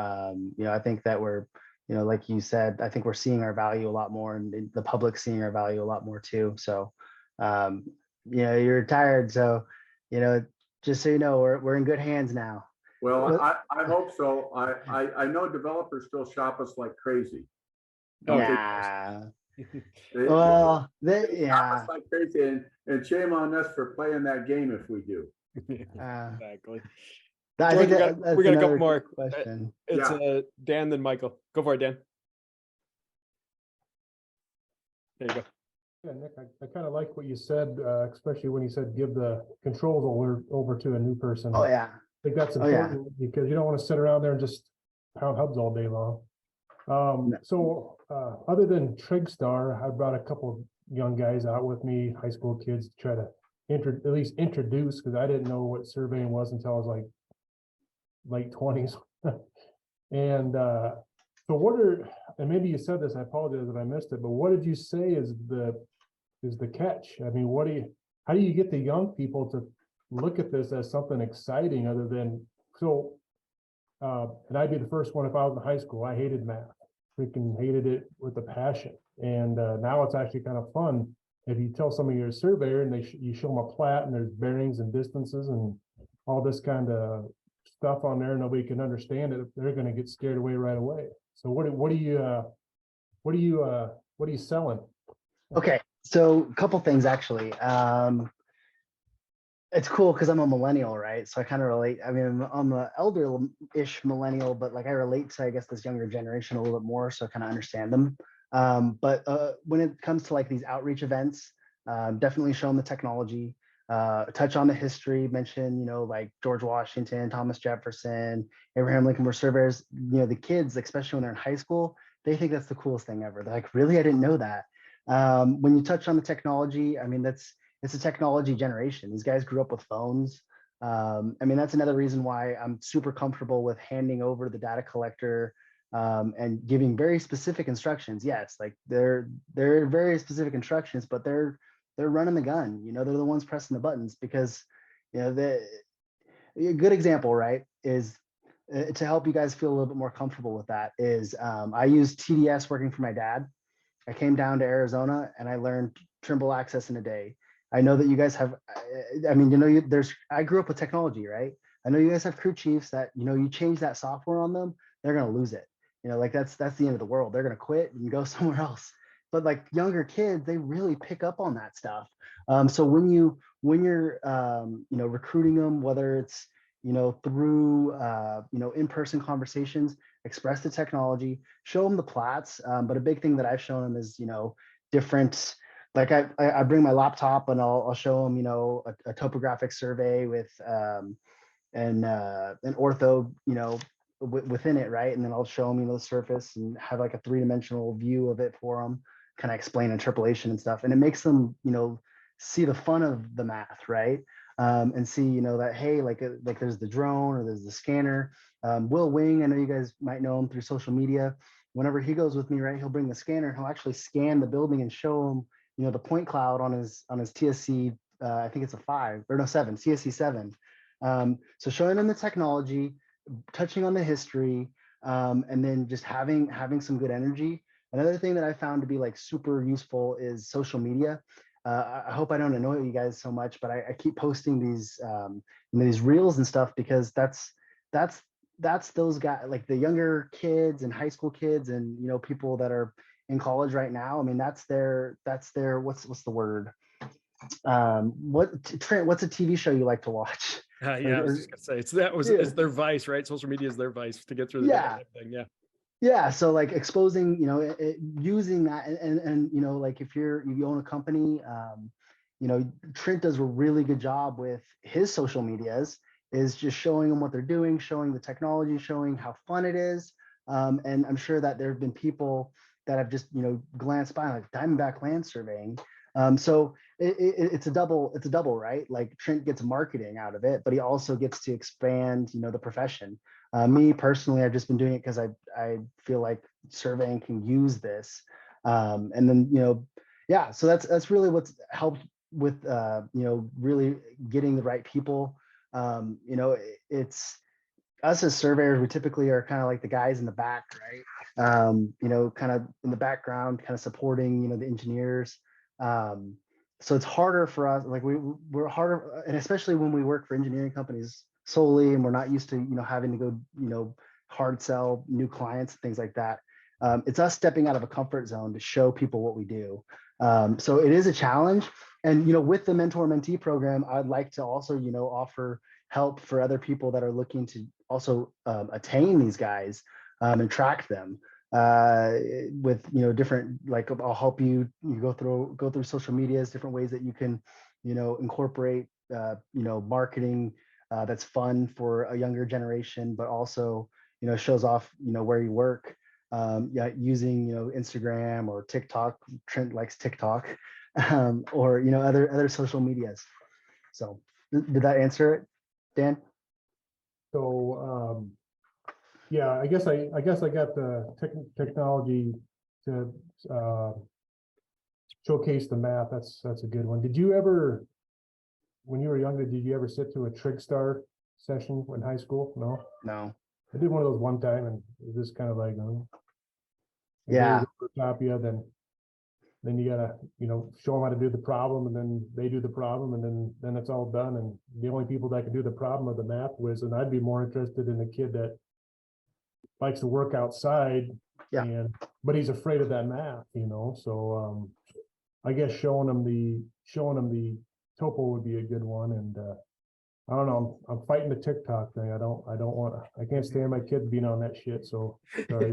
You know, I think that we're, you know, like you said, I think we're seeing our value a lot more, and the public seeing our value a lot more too. So, um, you know, you're retired, so, you know, just so you know, we're in good hands now. Well, Well, I hope so. I know developers still shop us like crazy. Oh, Don't they? yeah. They Well, shop us yeah. like crazy, and shame on us for playing that game if we do. exactly. I George, think that we that's got a couple another more. question. It's Yeah. Dan, then Michael. Go for it, Dan. There you go. Yeah, Nick, I kind of like what you said, especially when you said give the controls over to a new person. Oh I yeah. think that's Oh yeah. important because you don't want to sit around there and just pound hubs all day long. So other than Trigstar, I brought a couple of young guys out with me, high school kids, to try to at least introduce, because I didn't know what surveying was until I was like late 20s. And so what are, and maybe you said this, I apologize if I missed it, but what did you say is the catch? I mean, how do you get the young people to look at this as something exciting other than, and I'd be the first one if I was in high school. I hated math, freaking hated it with a passion. And now it's actually kind of fun. If you tell somebody you're a surveyor and you show them a plat and there's bearings and distances and all this kind of stuff on there, nobody can understand it, they're going to get scared away right away. So what are you selling? Okay. So a couple things actually. It's cool because I'm a millennial, right? So I kind of relate. I mean, I'm an elder-ish millennial, but like I relate to, I guess, this younger generation a little bit more, so I kind of understand them. But when it comes to like these outreach events, definitely show them the technology, touch on the history, mention, you know, like George Washington, Thomas Jefferson, Abraham Lincoln were surveyors. You know, the kids, especially when they're in high school, they think that's the coolest thing ever. They're like, really? I didn't know that. When you touch on the technology, I mean, it's a technology generation. These guys grew up with phones. I mean, that's another reason why I'm super comfortable with handing over the data collector and giving very specific instructions. Yes, like they're very specific instructions, but they're running the gun. You know, they're the ones pressing the buttons because, you know, a good example, right, is to help you guys feel a little bit more comfortable with that is I use TDS working for my dad. I came down to Arizona and I learned Trimble Access in a day. I know that you guys have, I mean, you know, I grew up with technology, right? I know you guys have crew chiefs that, you know, you change that software on them, they're going to lose it. You know, like that's the end of the world. They're going to quit and go somewhere else. But like younger kids, they really pick up on that stuff. So when you're, you know, recruiting them, whether it's, you know, through, you know, in-person conversations, express the technology, show them the plats. But a big thing that I've shown them is, you know, different, like I bring my laptop and I'll show them, you know, a topographic survey with an ortho, you know, within it, right? And then I'll show them, you know, the surface and have like a 3-dimensional view of it for them, kind of explain interpolation and stuff. And it makes them, you know, see the fun of the math, right? and see, that, hey, like there's the drone or there's the scanner. Will Wing, I know you guys might know him through social media. Whenever he goes with me, right, he'll bring the scanner. He'll actually scan the building and show him, the point cloud on his TSC. I think it's a 5 or no 7, CSC 7. So showing them the technology, touching on the history, and then just having some good energy. Another thing that I found to be like super useful is social media. I hope I don't annoy you guys so much, but I keep posting these these reels and stuff, because that's those guys, like the younger kids and high school kids, and people that are in college right now. I mean, that's their what's the word? Trent, what's a TV show you like to watch? Yeah, I was just gonna say it's their vice, right? Social media is their vice to get through the day type thing. Yeah. Yeah, so like exposing, using that, and like if you own a company, Trent does a really good job with his social medias, is just showing them what they're doing, showing the technology, showing how fun it is. And I'm sure that there have been people that have just glanced by, like Diamondback Land Surveying. So it's a double, right? Like Trent gets marketing out of it, but he also gets to expand, the profession. Me personally, I've just been doing it because I feel like surveying can use this. And then, yeah, so that's really what's helped with, really getting the right people. It's us as surveyors, we typically are kind of like the guys in the back, right? Kind of in the background, kind of supporting, the engineers. So it's harder for us, like we're harder, and especially when we work for engineering companies solely, and we're not used to, having to go, hard sell new clients, things like that. It's us stepping out of a comfort zone to show people what we do. So it is a challenge. And, with the mentor mentee program, I'd like to also, offer help for other people that are looking to also attain these guys, and track them with, different, like I'll help you go through social medias, different ways that you can, incorporate, marketing that's fun for a younger generation, but also, shows off, where you work, using, Instagram or TikTok. Trent likes TikTok, or, other social medias. So did that answer it, Dan? So, yeah, I guess I got the technology to showcase the math. That's a good one. Did you ever, when you were younger, did you ever sit through a TrigStar session in high school? No. No. I did one of those one time, and it was just kind of like, Yeah. top you, then you gotta, show them how to do the problem, and then they do the problem, and then it's all done. And the only people that can do the problem are the math whiz. And I'd be more interested in a kid that likes to work outside, Yeah. but he's afraid of that math, So I guess showing them the topo would be a good one. And I don't know. I'm fighting the TikTok thing. I can't stand my kids being on that shit. So sorry.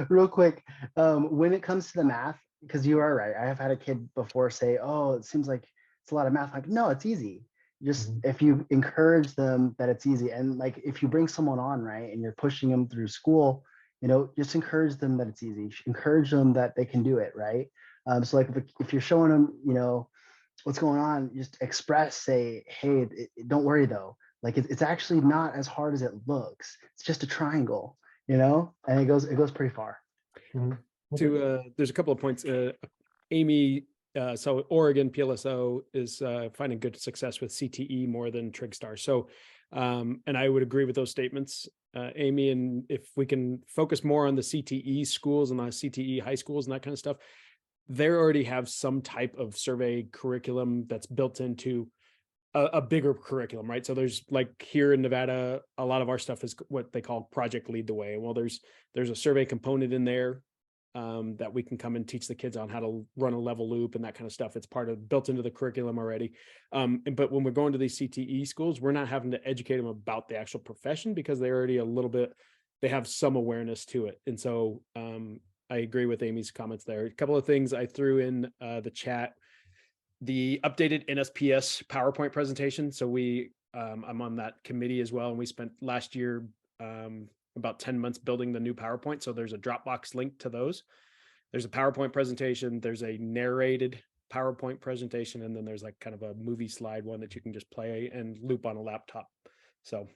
real quick. When it comes to the math, because you are right, I have had a kid before say, "Oh, it seems like it's a lot of math." Like, no, it's easy. Just if you encourage them that it's easy, and like if you bring someone on, right, and you're pushing them through school, just encourage them that it's easy. Encourage them that they can do it, right? So like if you're showing them, what's going on, just express, say, hey, don't worry though, like it's actually not as hard as it looks. It's just a triangle, and it goes pretty far. There's a couple of points. Amy, so Oregon PLSO is finding good success with CTE more than TrigStar. So, and I would agree with those statements, Amy. And if we can focus more on the CTE schools and the CTE high schools and that kind of stuff, they already have some type of survey curriculum that's built into a bigger curriculum, right? So there's, like here in Nevada, a lot of our stuff is what they call Project Lead the Way. Well, there's a survey component in there that we can come and teach the kids on how to run a level loop and that kind of stuff. It's built into the curriculum already. But when we're going to these CTE schools, we're not having to educate them about the actual profession, because they're already they have some awareness to it. And so I agree with Amy's comments there. A couple of things I threw in the chat: the updated NSPS PowerPoint presentation. So I'm on that committee as well, and we spent last year about 10 months building the new PowerPoint. So there's a Dropbox link to those. There's a PowerPoint presentation. There's a narrated PowerPoint presentation, and then there's like kind of a movie slide one that you can just play and loop on a laptop. So,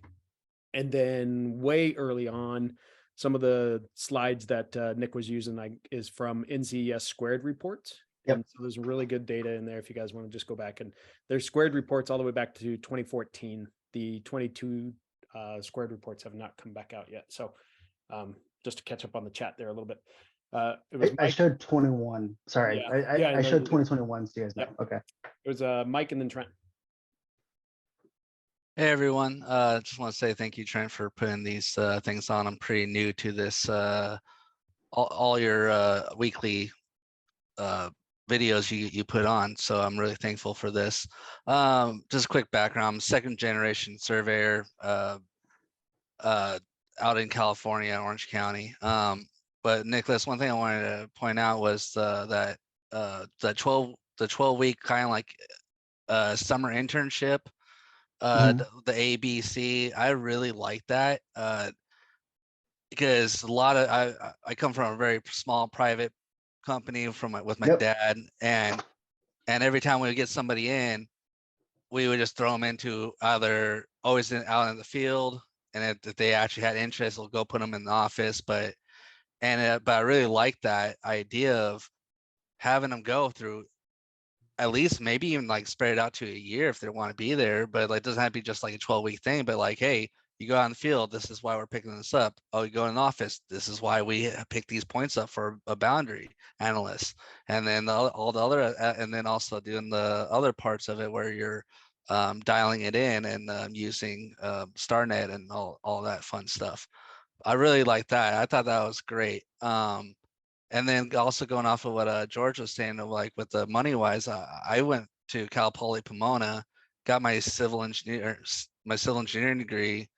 and then way early on, some of the slides that Nick was using is from NCES squared reports. Yep. And so there's really good data in there if you guys want to just go back, and there's squared reports all the way back to 2014. The 22 squared reports have not come back out yet. So just to catch up on the chat there a little bit. It was I showed 21. Sorry, Yeah, I no, showed you did. 2021. So you guys know. Yep. Okay. It was Mike and then Trent. Hey everyone, just want to say thank you, Trent, for putting these things on. I'm pretty new to this, all your weekly videos you put on, so I'm really thankful for this. Just a quick background, I'm a second generation surveyor out in California, Orange County. But Nicholas, one thing I wanted to point out was that the 12-week kind of like summer internship, the ABC. I really like that because a lot of I come from a very small private company with my Yep. dad, and every time we would get somebody in, we would just throw them into either always out in the field, and if they actually had interest, we'll go put them in the office. But I really like that idea of having them go through at least maybe even like spread it out to a year if they want to be there, but like it doesn't have to be just like a 12-week thing, but like, hey, you go out in the field, this is why we're picking this up. Oh, you go in the office, this is why we pick these points up for a boundary analyst. And then all the other, and then also doing the other parts of it where you're dialing it in and using StarNet and all that fun stuff. I really like that. I thought that was great. And then also going off of what George was saying, of like with the money wise, I went to Cal Poly Pomona, got my civil engineering degree,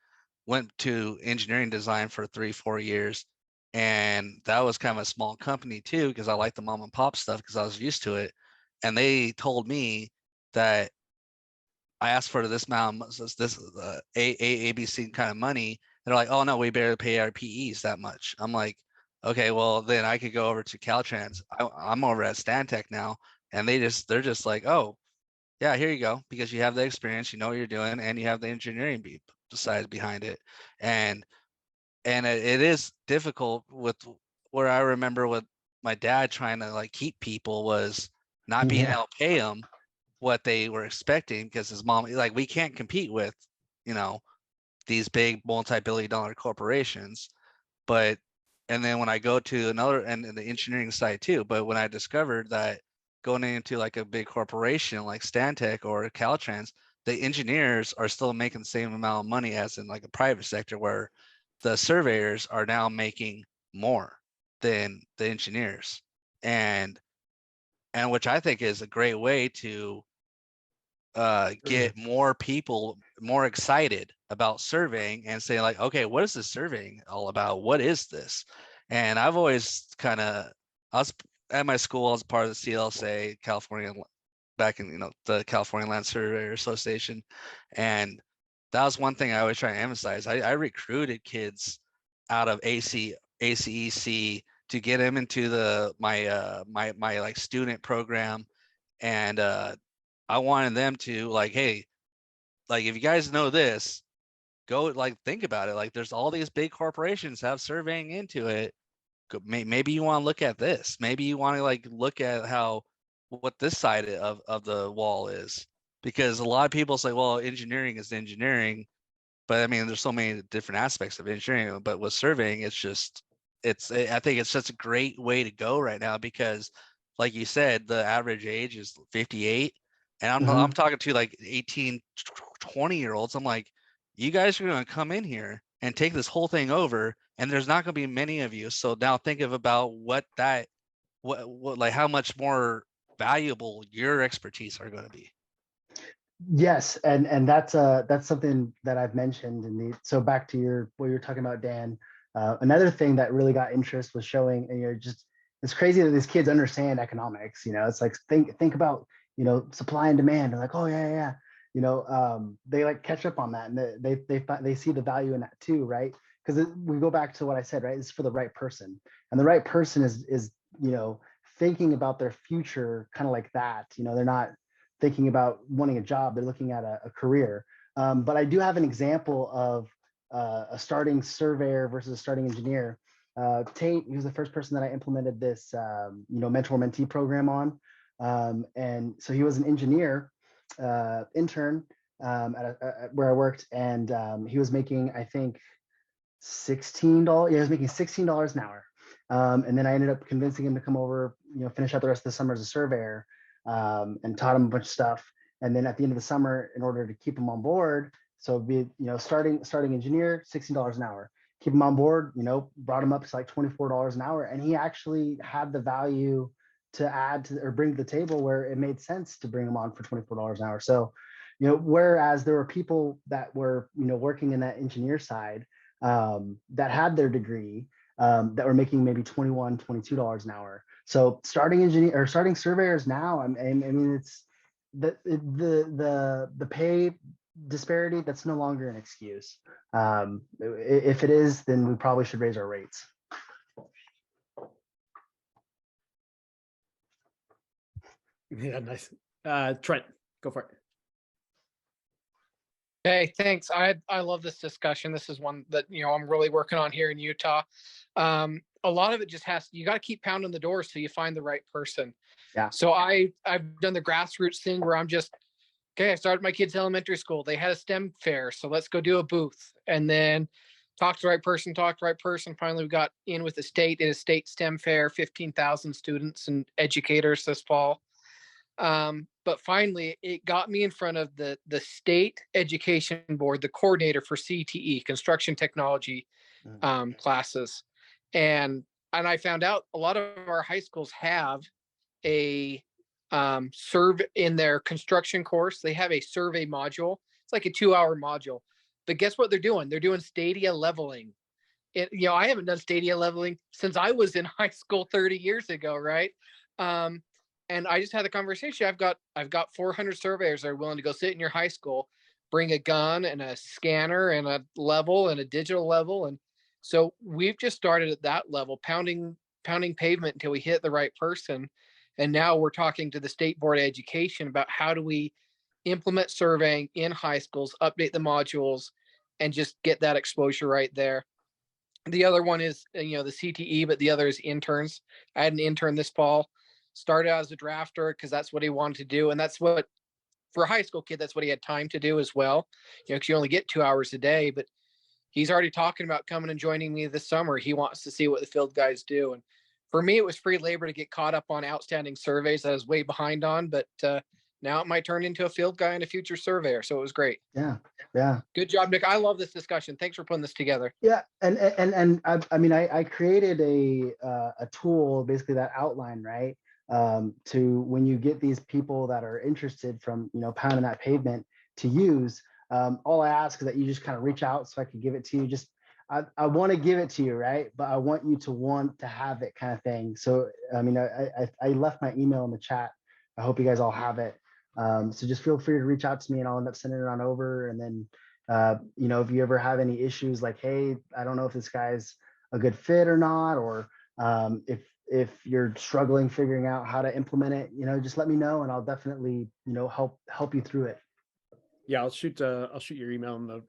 went to engineering design for 3-4 years, and that was kind of a small company too because I like the mom and pop stuff because I was used to it. And they told me that I asked for this amount, this ABC kind of money. They're like, oh no, we barely pay our PEs that much. I'm like, okay, well then I could go over to Caltrans. I'm over at Stantec now, and they're just like, oh yeah, here you go, because you have the experience, you know what you're doing, and you have the engineering side behind it. And it is difficult with where I remember with my dad trying to like keep people was not being able to pay them what they were expecting because his mom, like, we can't compete with, these big multi-billion-dollar corporations. But and then when I go to another and the engineering side too, but when I discovered that going into like a big corporation like Stantec or Caltrans, the engineers are still making the same amount of money as in like a private sector, where the surveyors are now making more than the engineers, and which I think is a great way to get more people more excited about surveying and say like, okay, what is this surveying all about? What is this? And I've always I was at my school, I was part of the CLSA, California, back in, the California Land Surveyor Association. And that was one thing I always try to emphasize. I recruited kids out of ACEC to get them into my like student program. And I wanted them to like, hey, like if you guys know this, go like think about it. Like there's all these big corporations have surveying into it. Maybe you want to look at this. Maybe you want to like look at what this side of the wall is, because a lot of people say, well, engineering is engineering, but I mean, there's so many different aspects of engineering. But with surveying, I think it's such a great way to go right now because, like you said, the average age is 58. And I'm talking to like 18, 20-year-olds. I'm like, you guys are going to come in here and take this whole thing over, and there's not going to be many of you. So now think about what like how much more valuable your expertise are going to be. Yes, and that's something that I've mentioned so back to what you're talking about, Dan. Another thing that really got interest was showing, and just it's crazy that these kids understand economics. It's like think about supply and demand. They're like, oh yeah. They like catch up on that, and they see the value in that too, right? Because we go back to what I said, right? It's for the right person, and the right person is thinking about their future kind of like that. They're not thinking about wanting a job, they're looking at a career. But I do have an example of a starting surveyor versus a starting engineer. Tate, he was the first person that I implemented this, mentor-mentee program on. And so he was an engineer, intern where I worked, and he was making, I think, $16. Yeah, he was making $16 an hour. And then I ended up convincing him to come over, finish out the rest of the summer as a surveyor, and taught him a bunch of stuff. And then at the end of the summer, in order to keep him on board, so be, starting engineer, $16 an hour. Keep him on board, brought him up to like $24 an hour. And he actually had the value to add to or bring to the table where it made sense to bring him on for $24 an hour. So, whereas there were people that were, working in that engineer side, that had their degree, that were making maybe $21, $22 an hour. So starting engineer or starting surveyors now, I mean, it's the pay disparity, that's no longer an excuse. If it is, then we probably should raise our rates. Yeah, nice. Trent, go for it. Hey, thanks. I love this discussion. This is one that, I'm really working on here in Utah. A lot of it just you got to keep pounding the door so you find the right person. Yeah. So I've done the grassroots thing where I'm just, okay, I started my kids' elementary school. They had a STEM fair, so let's go do a booth. And then talk to the right person. Finally, we got in with the state in a state STEM fair, 15,000 students and educators this fall. But finally, it got me in front of the state education board, the coordinator for CTE, construction technology classes. And I found out a lot of our high schools have a survey in their construction course. They have a survey module. It's like a 2-hour module. But guess what they're doing? They're doing stadia leveling. I haven't done stadia leveling since I was in high school 30 years ago, right? And I just had a conversation. I've got 400 surveyors that are willing to go sit in your high school, bring a gun and a scanner and a level and a digital level. And so we've just started at that level, pounding pavement until we hit the right person. And now we're talking to the State Board of Education about how do we implement surveying in high schools, update the modules, and just get that exposure right there. The other one is, the CTE, but the other is interns. I had an intern this fall, started out as a drafter because that's what he wanted to do. And that's what, for a high school kid, that's what he had time to do as well. Because you only get 2 hours a day, but he's already talking about coming and joining me this summer. He wants to see what the field guys do. And for me, it was free labor to get caught up on outstanding surveys that I was way behind on, but now it might turn into a field guy and a future surveyor. So it was great. Yeah. Yeah. Good job, Nick. I love this discussion. Thanks for putting this together. Yeah. And I created a tool, basically that outline, right? To when you get these people that are interested from, pounding that pavement to use, all I ask is that you just kind of reach out so I can give it to you. I want to give it to you, right? But I want you to want to have it, kind of thing. So, I left my email in the chat. I hope you guys all have it. So just feel free to reach out to me and I'll end up sending it on over. And then, if you ever have any issues like, hey, I don't know if this guy's a good fit or not, or if you're struggling figuring out how to implement it, just let me know and I'll definitely, help you through it. Yeah, I'll shoot your email and the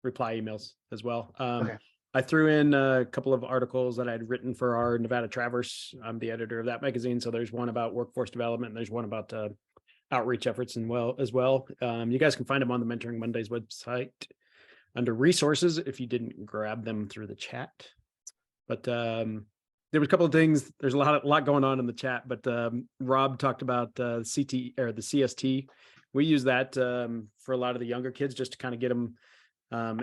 reply emails as well. Okay. I threw in a couple of articles that I'd written for our Nevada Traverse. I'm the editor of that magazine. So there's one about workforce development and there's one about outreach efforts as well. You guys can find them on the Mentoring Mondays website under resources if you didn't grab them through the chat. But there was a couple of things. There's a lot going on in the chat, but Rob talked about CT or the CST. We use that for a lot of the younger kids just to kind of get them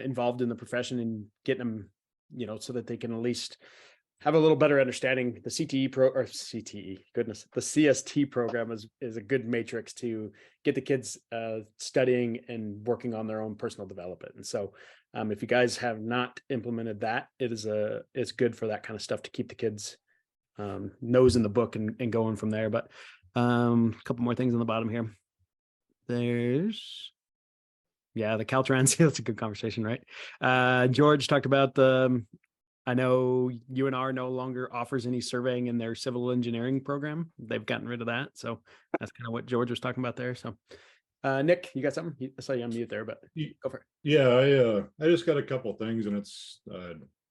involved in the profession and getting them, so that they can at least have a little better understanding. The the CST program is a good matrix to get the kids studying and working on their own personal development. And so if you guys have not implemented that, it's good for that kind of stuff to keep the kids nose in the book and going from there. But a couple more things on the bottom here. There's the Caltrans. That's a good conversation, right? George talked about I know UNR no longer offers any surveying in their civil engineering program. They've gotten rid of that. So that's kind of what George was talking about there. So Nick, you got something? I saw you on mute there, but go for it. Yeah, I just got a couple things, and it's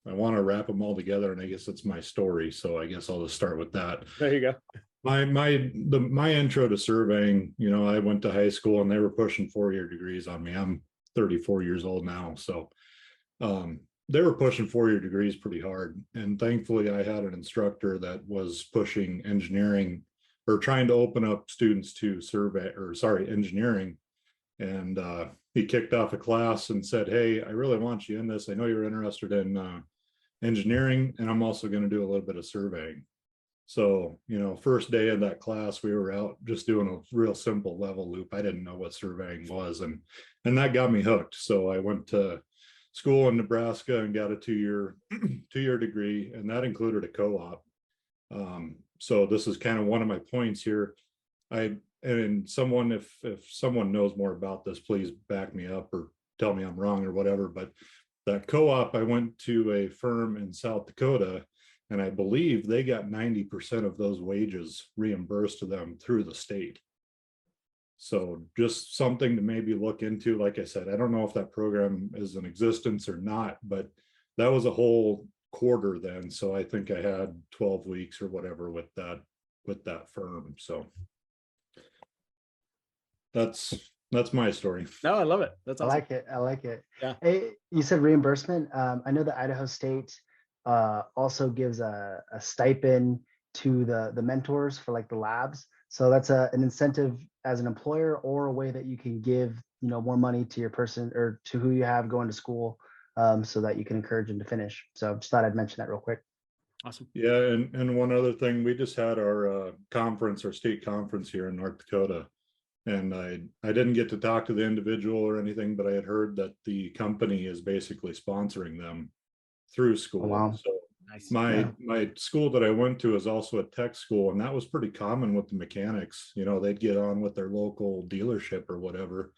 I want to wrap them all together, and I guess it's my story. So I guess I'll just start with that. There you go. My intro to surveying, you know, I went to high school and they were pushing 4-year degrees on me. I'm 34 years old now, so they were pushing 4-year degrees pretty hard. And thankfully, I had an instructor that was pushing engineering, or trying to open up students to engineering. And he kicked off a class and said, "Hey, I really want you in this. I know you're interested in engineering, and I'm also going to do a little bit of surveying." So, you know, first day of that class, we were out just doing a real simple level loop. I didn't know what surveying was, and that got me hooked. So I went to school in Nebraska and got a 2-year degree, and that included a co-op. So this is kind of one of my points here. And someone, if someone knows more about this, please back me up or tell me I'm wrong or whatever. But that co-op, I went to a firm in South Dakota, and I believe they got 90% of those wages reimbursed to them through the state. So just something to maybe look into. Like I said, I don't know if that program is in existence or not, but that was a whole quarter then. So I think I had 12 weeks or whatever with that firm. So that's my story. No, I love it. That's awesome. I like it. Yeah. Hey, you said reimbursement. I know that Idaho State also gives a stipend to the mentors for like the labs. So that's an incentive as an employer, or a way that you can give, you know, more money to your person or to who you have going to school, so that you can encourage them to finish. So just thought I'd mention that real quick. Awesome. Yeah, and one other thing, we just had our state conference here in North Dakota. And I didn't get to talk to the individual or anything, but I had heard that the company is basically sponsoring them through school. Oh, wow. So Nice. my school that I went to is also a tech school, and that was pretty common with the mechanics. You know, they'd get on with their local dealership or whatever,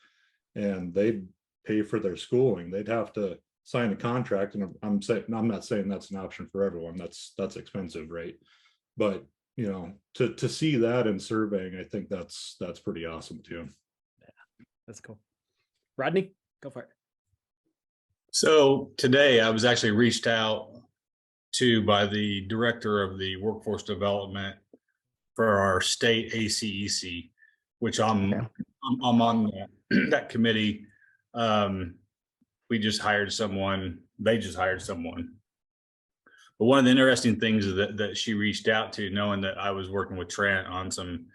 and they'd pay for their schooling. They'd have to sign a contract, and I'm not saying that's an option for everyone. That's expensive, right? But you know, to see that in surveying, I think that's pretty awesome too. Yeah, that's cool. Rodney, go for it. So today I was actually reached out to by the director of the workforce development for our state ACEC, which I'm on that committee. We just hired someone. They just hired someone. But one of the interesting things that she reached out to, knowing that I was working with Trent on some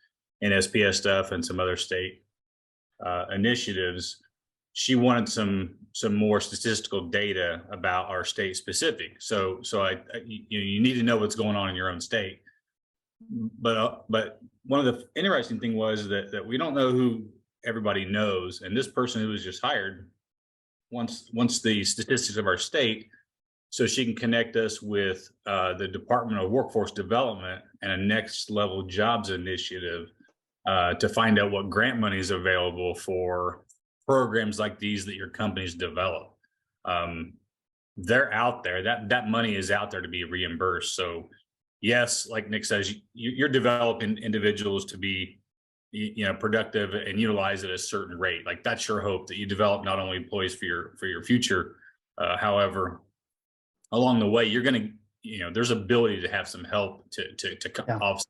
NSPS stuff and some other state initiatives, she wanted some more statistical data about our state specific. So you need to know what's going on in your own state. But one of the interesting thing was that we don't know who everybody knows, and this person who was just hired wants the statistics of our state, so she can connect us with the Department of Workforce Development and a next level jobs initiative to find out what grant money is available for programs like these that your companies develop. They're out there. That money is out there to be reimbursed. So yes, like Nick says, you're developing individuals to be, you know, productive and utilize at a certain rate. Like that's your hope, that you develop not only employees for your future, however, along the way, you're going to, you know, there's ability to have some help to offset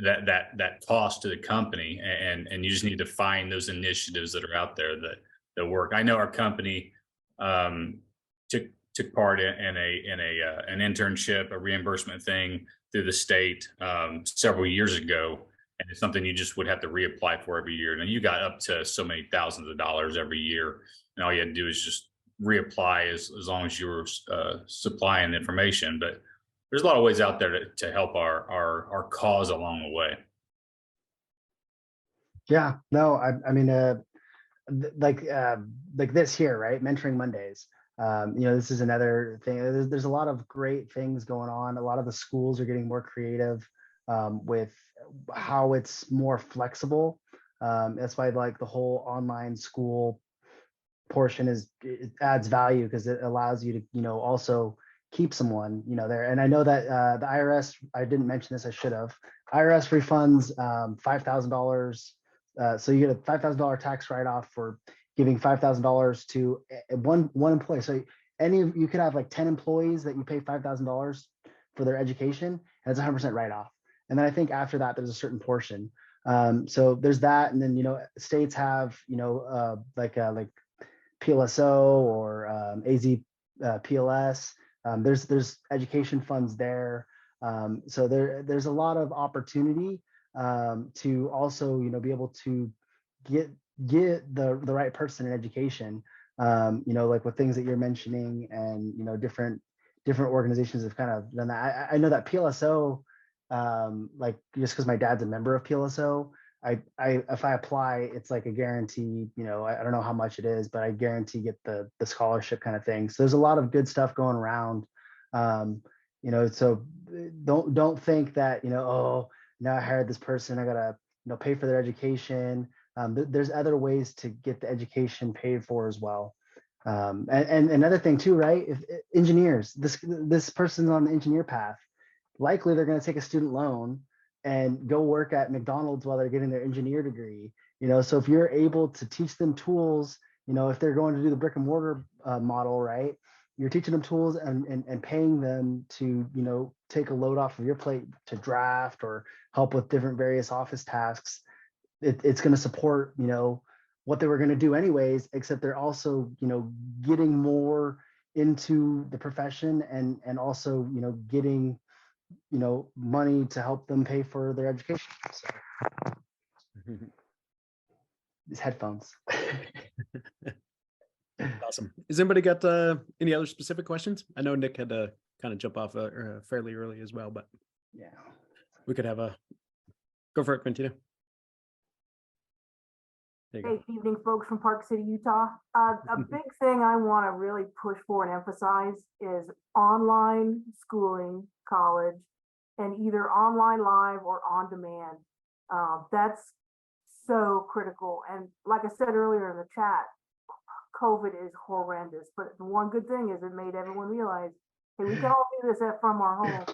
that cost to the company, and you just need to find those initiatives that are out there that work. I know our company took part in an internship, a reimbursement thing through the state several years ago, and it's something you just would have to reapply for every year. And you got up to so many thousands of dollars every year, and all you had to do is just reapply as long as you were supplying the information. But there's a lot of ways out there to help our cause along the way. Yeah, no, I mean, like this here, right? Mentoring Mondays. You know, this is another thing. There's a lot of great things going on. A lot of the schools are getting more creative with how it's more flexible. That's why like the whole online school portion it adds value, because it allows you to, you know, also keep someone, you know, there. And I know that the IRS, I didn't mention this, I should have. IRS refunds $5,000. So you get a $5,000 tax write-off for giving $5,000 to one employee. So you could have like 10 employees that you pay $5,000 for their education, and it's 100% write-off. And then I think after that, there's a certain portion. So there's that, and then, you know, states have, you know, like PLSO or AZ PLS. There's education funds there. So there's a lot of opportunity to also, you know, be able to get the right person in education. You know, like with things that you're mentioning, and, you know, different organizations have kind of done that. I know that PLSO, like, just because my dad's a member of PLSO, if I apply, it's like a guarantee, you know, I don't know how much it is, but I guarantee get the scholarship kind of thing. So there's a lot of good stuff going around. You know, so don't think that, you know, oh, now I hired this person, I gotta, you know, pay for their education. There's other ways to get the education paid for as well. And another thing too, right? If engineers, this person's on the engineer path, likely they're going to take a student loan and go work at McDonald's while they're getting their engineer degree. You know, so if you're able to teach them tools, you know, if they're going to do the brick and mortar model, right, you're teaching them tools and paying them to, you know, take a load off of your plate to draft or help with different various office tasks. It's going to support, you know, what they were going to do anyways, except they're also, you know, getting more into the profession and also, you know, getting, you know, money to help them pay for their education. So these headphones. Awesome. Has anybody got any other specific questions? I know Nick had to kind of jump off fairly early as well, but Yeah, we could have go for it, Mentea. There you go. Hey, evening, folks from Park City, Utah. A big thing I want to really push for and emphasize is online schooling, college, and either online live or on demand. That's so critical. And like I said earlier in the chat, COVID is horrendous, but the one good thing is it made everyone realize, hey, we can all do this from our home.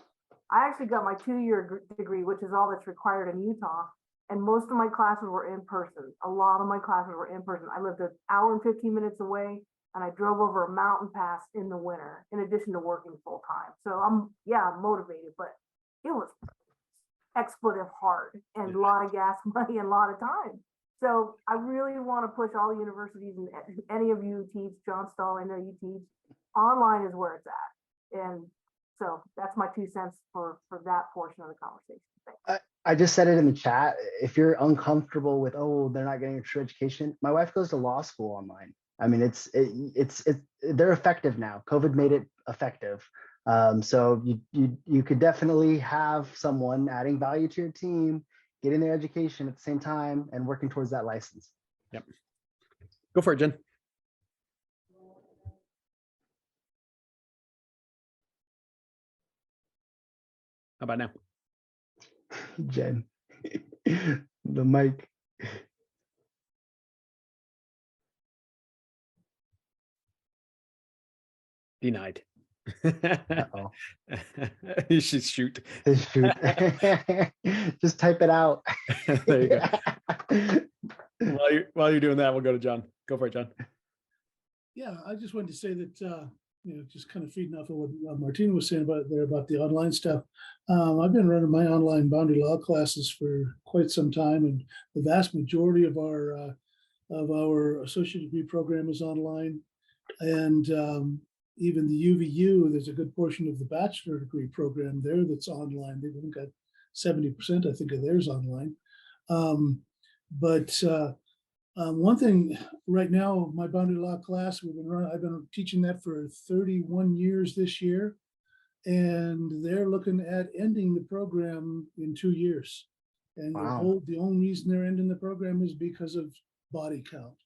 I actually got my 2-year degree, which is all that's required in Utah. And most of my classes were in person. A lot of my classes were in person. I lived an hour and 15 minutes away, and I drove over a mountain pass in the winter, in addition to working full time. So I'm motivated, but it was expletive hard and a lot of gas money and a lot of time. So I really want to push all universities, and any of you teach, John Stahl, I know you teach, online is where it's at. And so that's my 2 cents for that portion of the conversation. Thanks. I just said it in the chat. If you're uncomfortable with, oh, they're not getting a true education, my wife goes to law school online. I mean, they're effective now. COVID made it effective. So you could definitely have someone adding value to your team, getting their education at the same time, and working towards that license. Yep. Go for it, Jen. How about now? Jen, the mic. Denied. Uh-oh. You should shoot. Shoot. Just type it out. There you go. While you're doing that, we'll go to John. Go for it, John. Yeah, I just wanted to say that, just kind of feeding off of what Martina was saying about the online stuff. I've been running my online boundary law classes for quite some time, and the vast majority of our associate degree program is online. And even the UVU, there's a good portion of the bachelor degree program there that's online. They've only got 70%, I think, of theirs online. One thing right now, my boundary law class, I've been teaching that for 31 years this year, and they're looking at ending the program in 2 years. And Wow. the only reason they're ending the program is because of body count.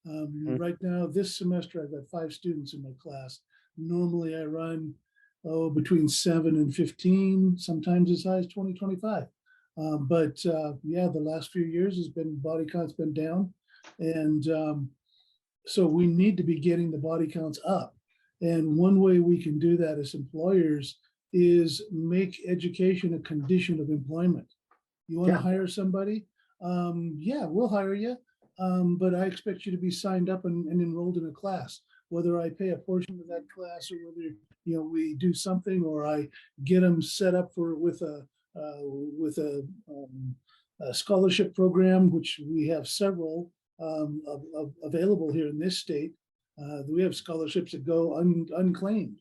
Right now, this semester, I've got 5 students in my class. Normally I run between 7 and 15, sometimes as high as 20, 25. The last few years body count's been down. And so we need to be getting the body counts up. And one way we can do that as employers is make education a condition of employment. You want to Yeah. hire somebody? Yeah, we'll hire you. But I expect you to be signed up and enrolled in a class, whether I pay a portion of that class or whether, you know, we do something, or I get them set up with a scholarship program, which we have several available here in this state. We have scholarships that go unclaimed.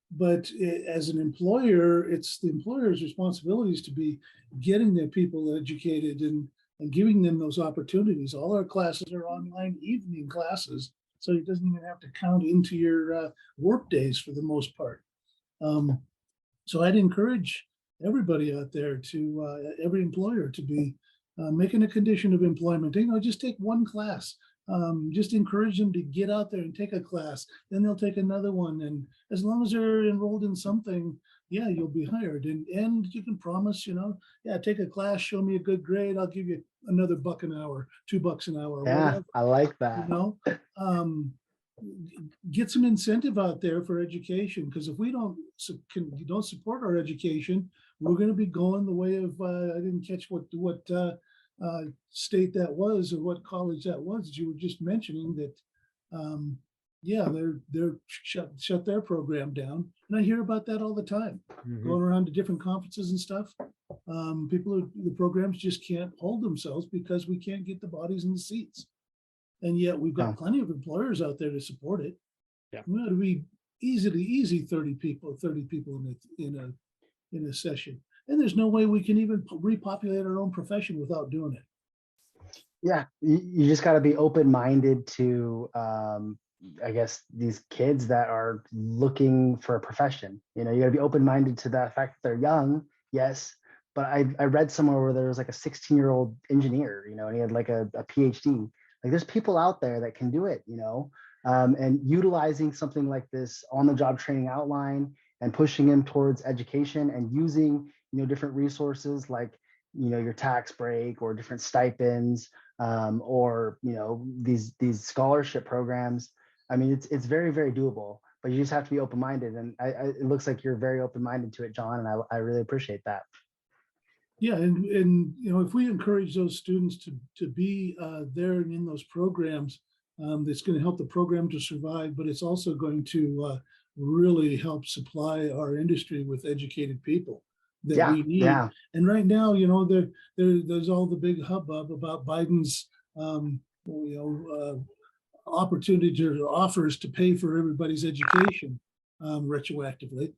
But as an employer, it's the employer's responsibilities to be getting their people educated and giving them those opportunities. All our classes are online evening classes, so it doesn't even have to count into your work days for the most part. So I'd encourage everybody out there to, every employer to be making a condition of employment. You know, just take one class. Just encourage them to get out there and take a class. Then they'll take another one. And as long as they're enrolled in something, yeah, you'll be hired. And you can promise, you know, yeah, take a class, show me a good grade, I'll give you another $1 an hour, $2 an hour, Yeah, whatever. I like You that. know, get some incentive out there for education, because if we don't support our education, we're going to be going the way of I didn't catch what state that was or what college that was that you were just mentioning that yeah, they're shut their program down, and I hear about that all the time. Going around to different conferences and stuff. The programs just can't hold themselves because we can't get the bodies in the seats. And yet we've got plenty of employers out there to support it. Yeah. We ought to be easy 30 people in a session. And there's no way we can even repopulate our own profession without doing it. Yeah, you just got to be open-minded to, I guess, these kids that are looking for a profession. You know, you got to be open-minded to the fact that they're young, yes. But I read somewhere where there was like a 16-year-old engineer, you know, and he had like a PhD. Like there's people out there that can do it, you know, and utilizing something like this on-the-job training outline and pushing them towards education and using, you know, different resources like, you know, your tax break or different stipends, or, you know, these scholarship programs. I mean, it's very, very doable, but you just have to be open-minded. And it looks like you're very open-minded to it, John, and I really appreciate that. Yeah, and you know, if we encourage those students to be there and in those programs, it's going to help the program to survive, but it's also going to really help supply our industry with educated people that we need. Yeah. And right now, you know, there's all the big hubbub about Biden's opportunities or offers to pay for everybody's education retroactively.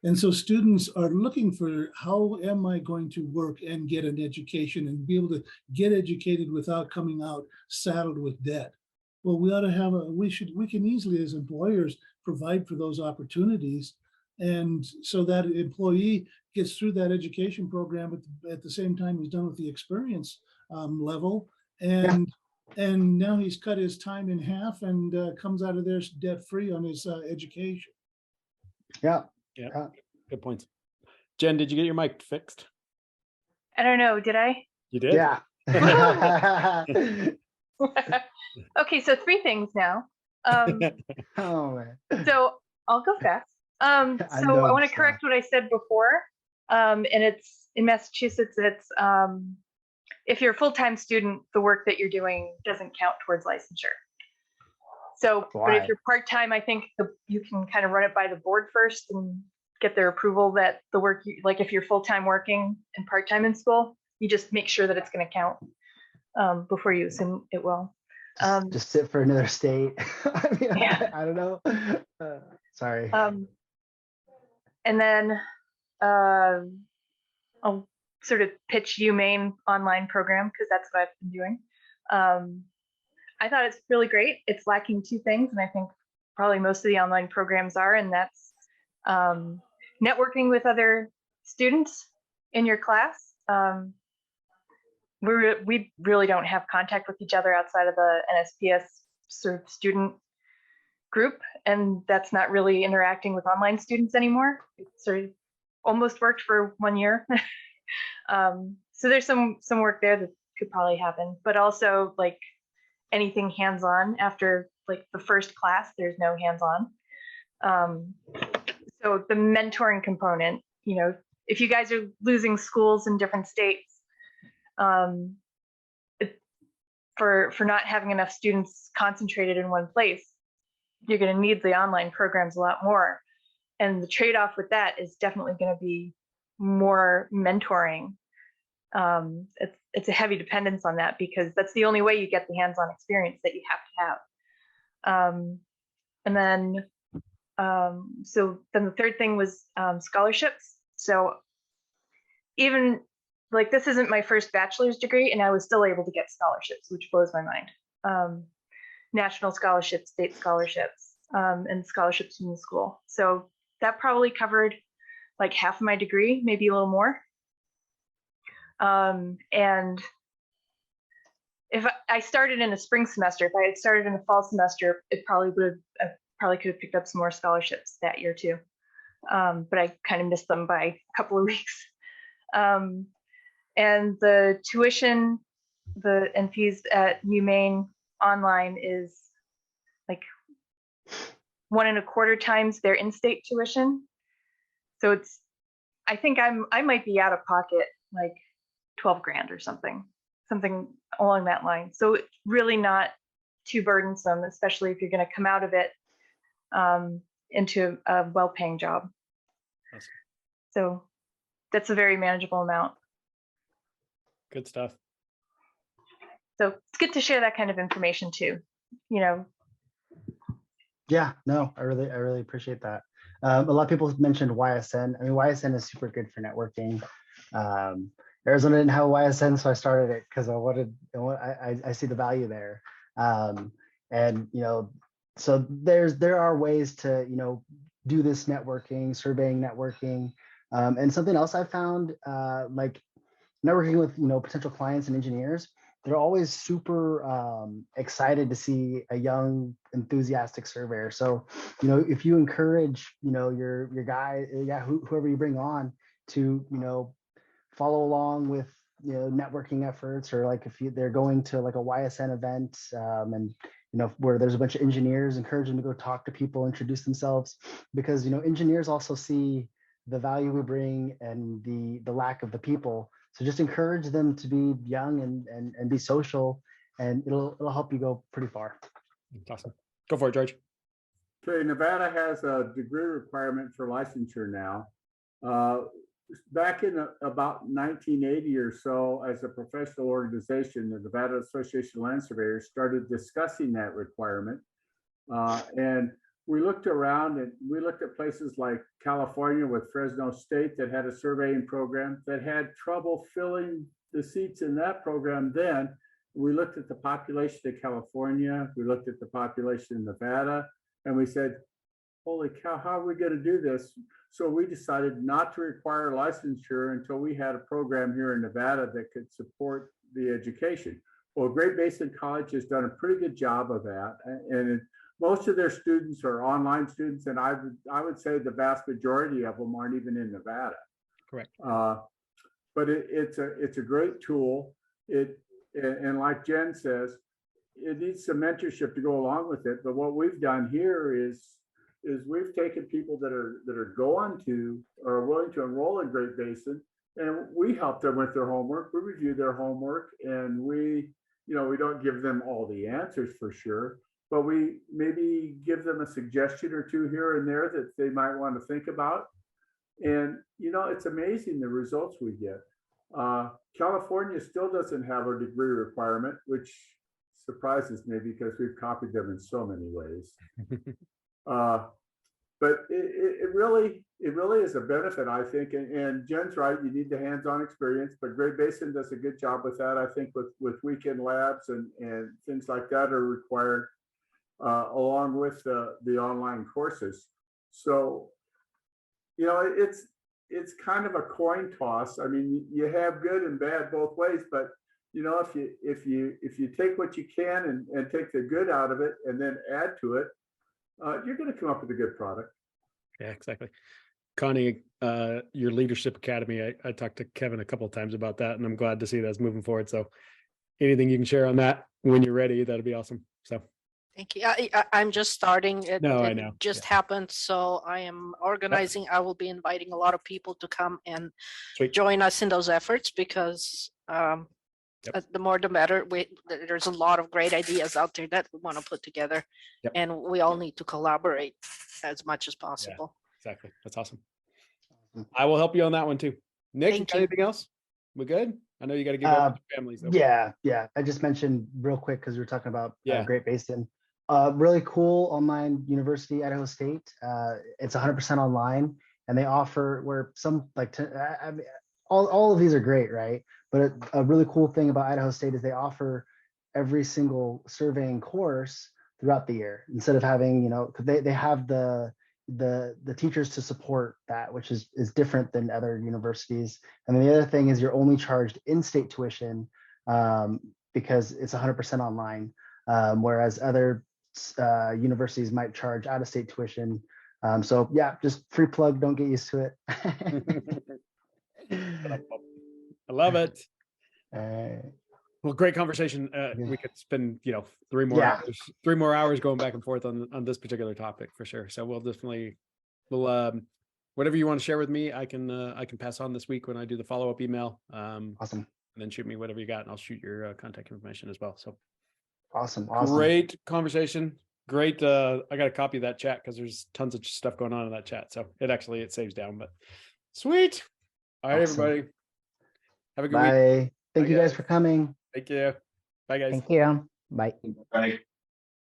And so students are looking for, how am I going to work and get an education and be able to get educated without coming out saddled with debt? Well, we ought to have we can easily as employers provide for those opportunities. And so that employee gets through that education program at the same time he's done with the experience level. And now he's cut his time in half and comes out of there debt free on his education. Yeah. Yeah, good points. Jen, did you get your mic fixed? I don't know. Did I? You did? Yeah. Okay, so 3 things now. Oh man. So I'll go fast. So I want to correct what I said before. And it's in Massachusetts, it's if you're a full-time student, the work that you're doing doesn't count towards licensure. So, but if you're part-time, I think you can kind of run it by the board first and get their approval that the work, like if you're full-time working and part-time in school, you just make sure that it's going to count before you assume it will. Just sit for another state. I mean, Yeah. I don't know. Sorry. And then I'll sort of pitch UMaine online program because that's what I've been doing. I thought it's really great. It's lacking 2 things, and I think probably most of the online programs are, and that's networking with other students in your class. We really don't have contact with each other outside of the NSPS sort of student group, and that's not really interacting with online students anymore. It sort of almost worked for 1 year. So there's some work there that could probably happen, but also like anything hands-on after like the first class, there's no hands-on. So the mentoring component, you know, if you guys are losing schools in different states, for not having enough students concentrated in one place, you're going to need the online programs a lot more. And the trade-off with that is definitely going to be more mentoring. It's a heavy dependence on that because that's the only way you get the hands-on experience that you have to have. And then, so then the third thing was scholarships. So even like this isn't my first bachelor's degree and I was still able to get scholarships, which blows my mind. National scholarships, state scholarships, and scholarships from the school. So that probably covered like half of my degree, maybe a little more. And if I started in a spring semester, if I had started in a fall semester, I probably could have picked up some more scholarships that year too. But I kind of missed them by a couple of weeks. And the tuition, and fees at UMaine online is like 1.25 times their in-state tuition. So I think I might be out of pocket like 12 grand or something along that line. So it's really not too burdensome, especially if you're going to come out of it into a well-paying job. Awesome. So that's a very manageable amount. Good stuff. So it's good to share that kind of information too, you know. Yeah, no, I really appreciate that. A lot of people have mentioned YSN. I mean, YSN is super good for networking. Arizona didn't have a YSN, so I started it because I see the value there. And you know, so there are ways to, you know, do this networking, surveying networking. And something else I found, like networking with, you know, potential clients and engineers, they're always super excited to see a young, enthusiastic surveyor. So, you know, if you encourage, you know, your guy, whoever you bring on to, you know, follow along with, you know, networking efforts, or like if they're going to like a YSN event and, you know, where there's a bunch of engineers, encourage them to go talk to people, introduce themselves, because, you know, engineers also see the value we bring and the lack of the people. So just encourage them to be young and be social, and it'll help you go pretty far. Awesome. Go for it, George. Okay, Nevada has a degree requirement for licensure now. Back in about 1980 or so, as a professional organization, the Nevada Association of Land Surveyors started discussing that requirement. And we looked around and we looked at places like California with Fresno State that had a surveying program that had trouble filling the seats in that program then. We looked at the population of California, we looked at the population in Nevada, and we said, holy cow, how are we going to do this? So we decided not to require licensure until we had a program here in Nevada that could support the education. Well, Great Basin College has done a pretty good job of that. And most of their students are online students, and I would say the vast majority of them aren't even in Nevada. Correct. But it's a great tool. And like Jen says, it needs some mentorship to go along with it. But what we've done here is we've taken people that are going to or are willing to enroll in Great Basin, and we help them with their homework. We review their homework, and we don't give them all the answers for sure, but we maybe give them a suggestion or two here and there that they might want to think about. And, you know, it's amazing the results we get. California still doesn't have a degree requirement, which surprises me because we've copied them in so many ways. But it really is a benefit, I think. And Jen's right, you need the hands-on experience, but Great Basin does a good job with that. I think with weekend labs and things like that are required along with the online courses. So, you know, it's kind of a coin toss. I mean, you have good and bad both ways, but you know, if you take what you can and take the good out of it and then add to it, you're going to come up with a good product. Yeah, exactly. Connie, your Leadership Academy, I talked to Kevin a couple of times about that, and I'm glad to see that's moving forward. So anything you can share on that when you're ready, that'd be awesome. So Thank you. I'm just starting. No, I It know. just happened, so I am organizing. I will be inviting a lot of people to come and Sweet. join us in those efforts because the more the better. There's a lot of great ideas out there that we want to put together, Yep. and we all need to collaborate as much as possible. Exactly. That's awesome. I will help you on that one too. Nick, you Thank got you. anything else? We good? I know you got to give up your families. Though. Yeah. I just mentioned real quick because we were talking about Yeah. Great Basin. Really cool online university, Idaho State. It's 100% online, and they offer where some like I mean, all of these are great, right? But a really cool thing about Idaho State is they offer every single surveying course throughout the year instead of having, you know, because they have the teachers to support that, which is different than other universities. And then the other thing is you're only charged in-state tuition because it's 100% online, whereas other universities might charge out-of-state tuition. So yeah, just free plug. Don't get used to it. I love it. Well, great conversation. We could spend, 3 more hours going back and forth on this particular topic for sure. So we'll whatever you want to share with me, I can pass on this week when I do the follow-up email. Awesome. And then shoot me whatever you got, and I'll shoot your contact information as well. So awesome. Great conversation. Great. I got a copy of that chat because there's tons of stuff going on in that chat. So it saves down, but sweet. All right, Awesome. everybody. Have a good Bye. week. Thank you guys for coming. Thank you. Bye, guys. Thank you. Bye. Right.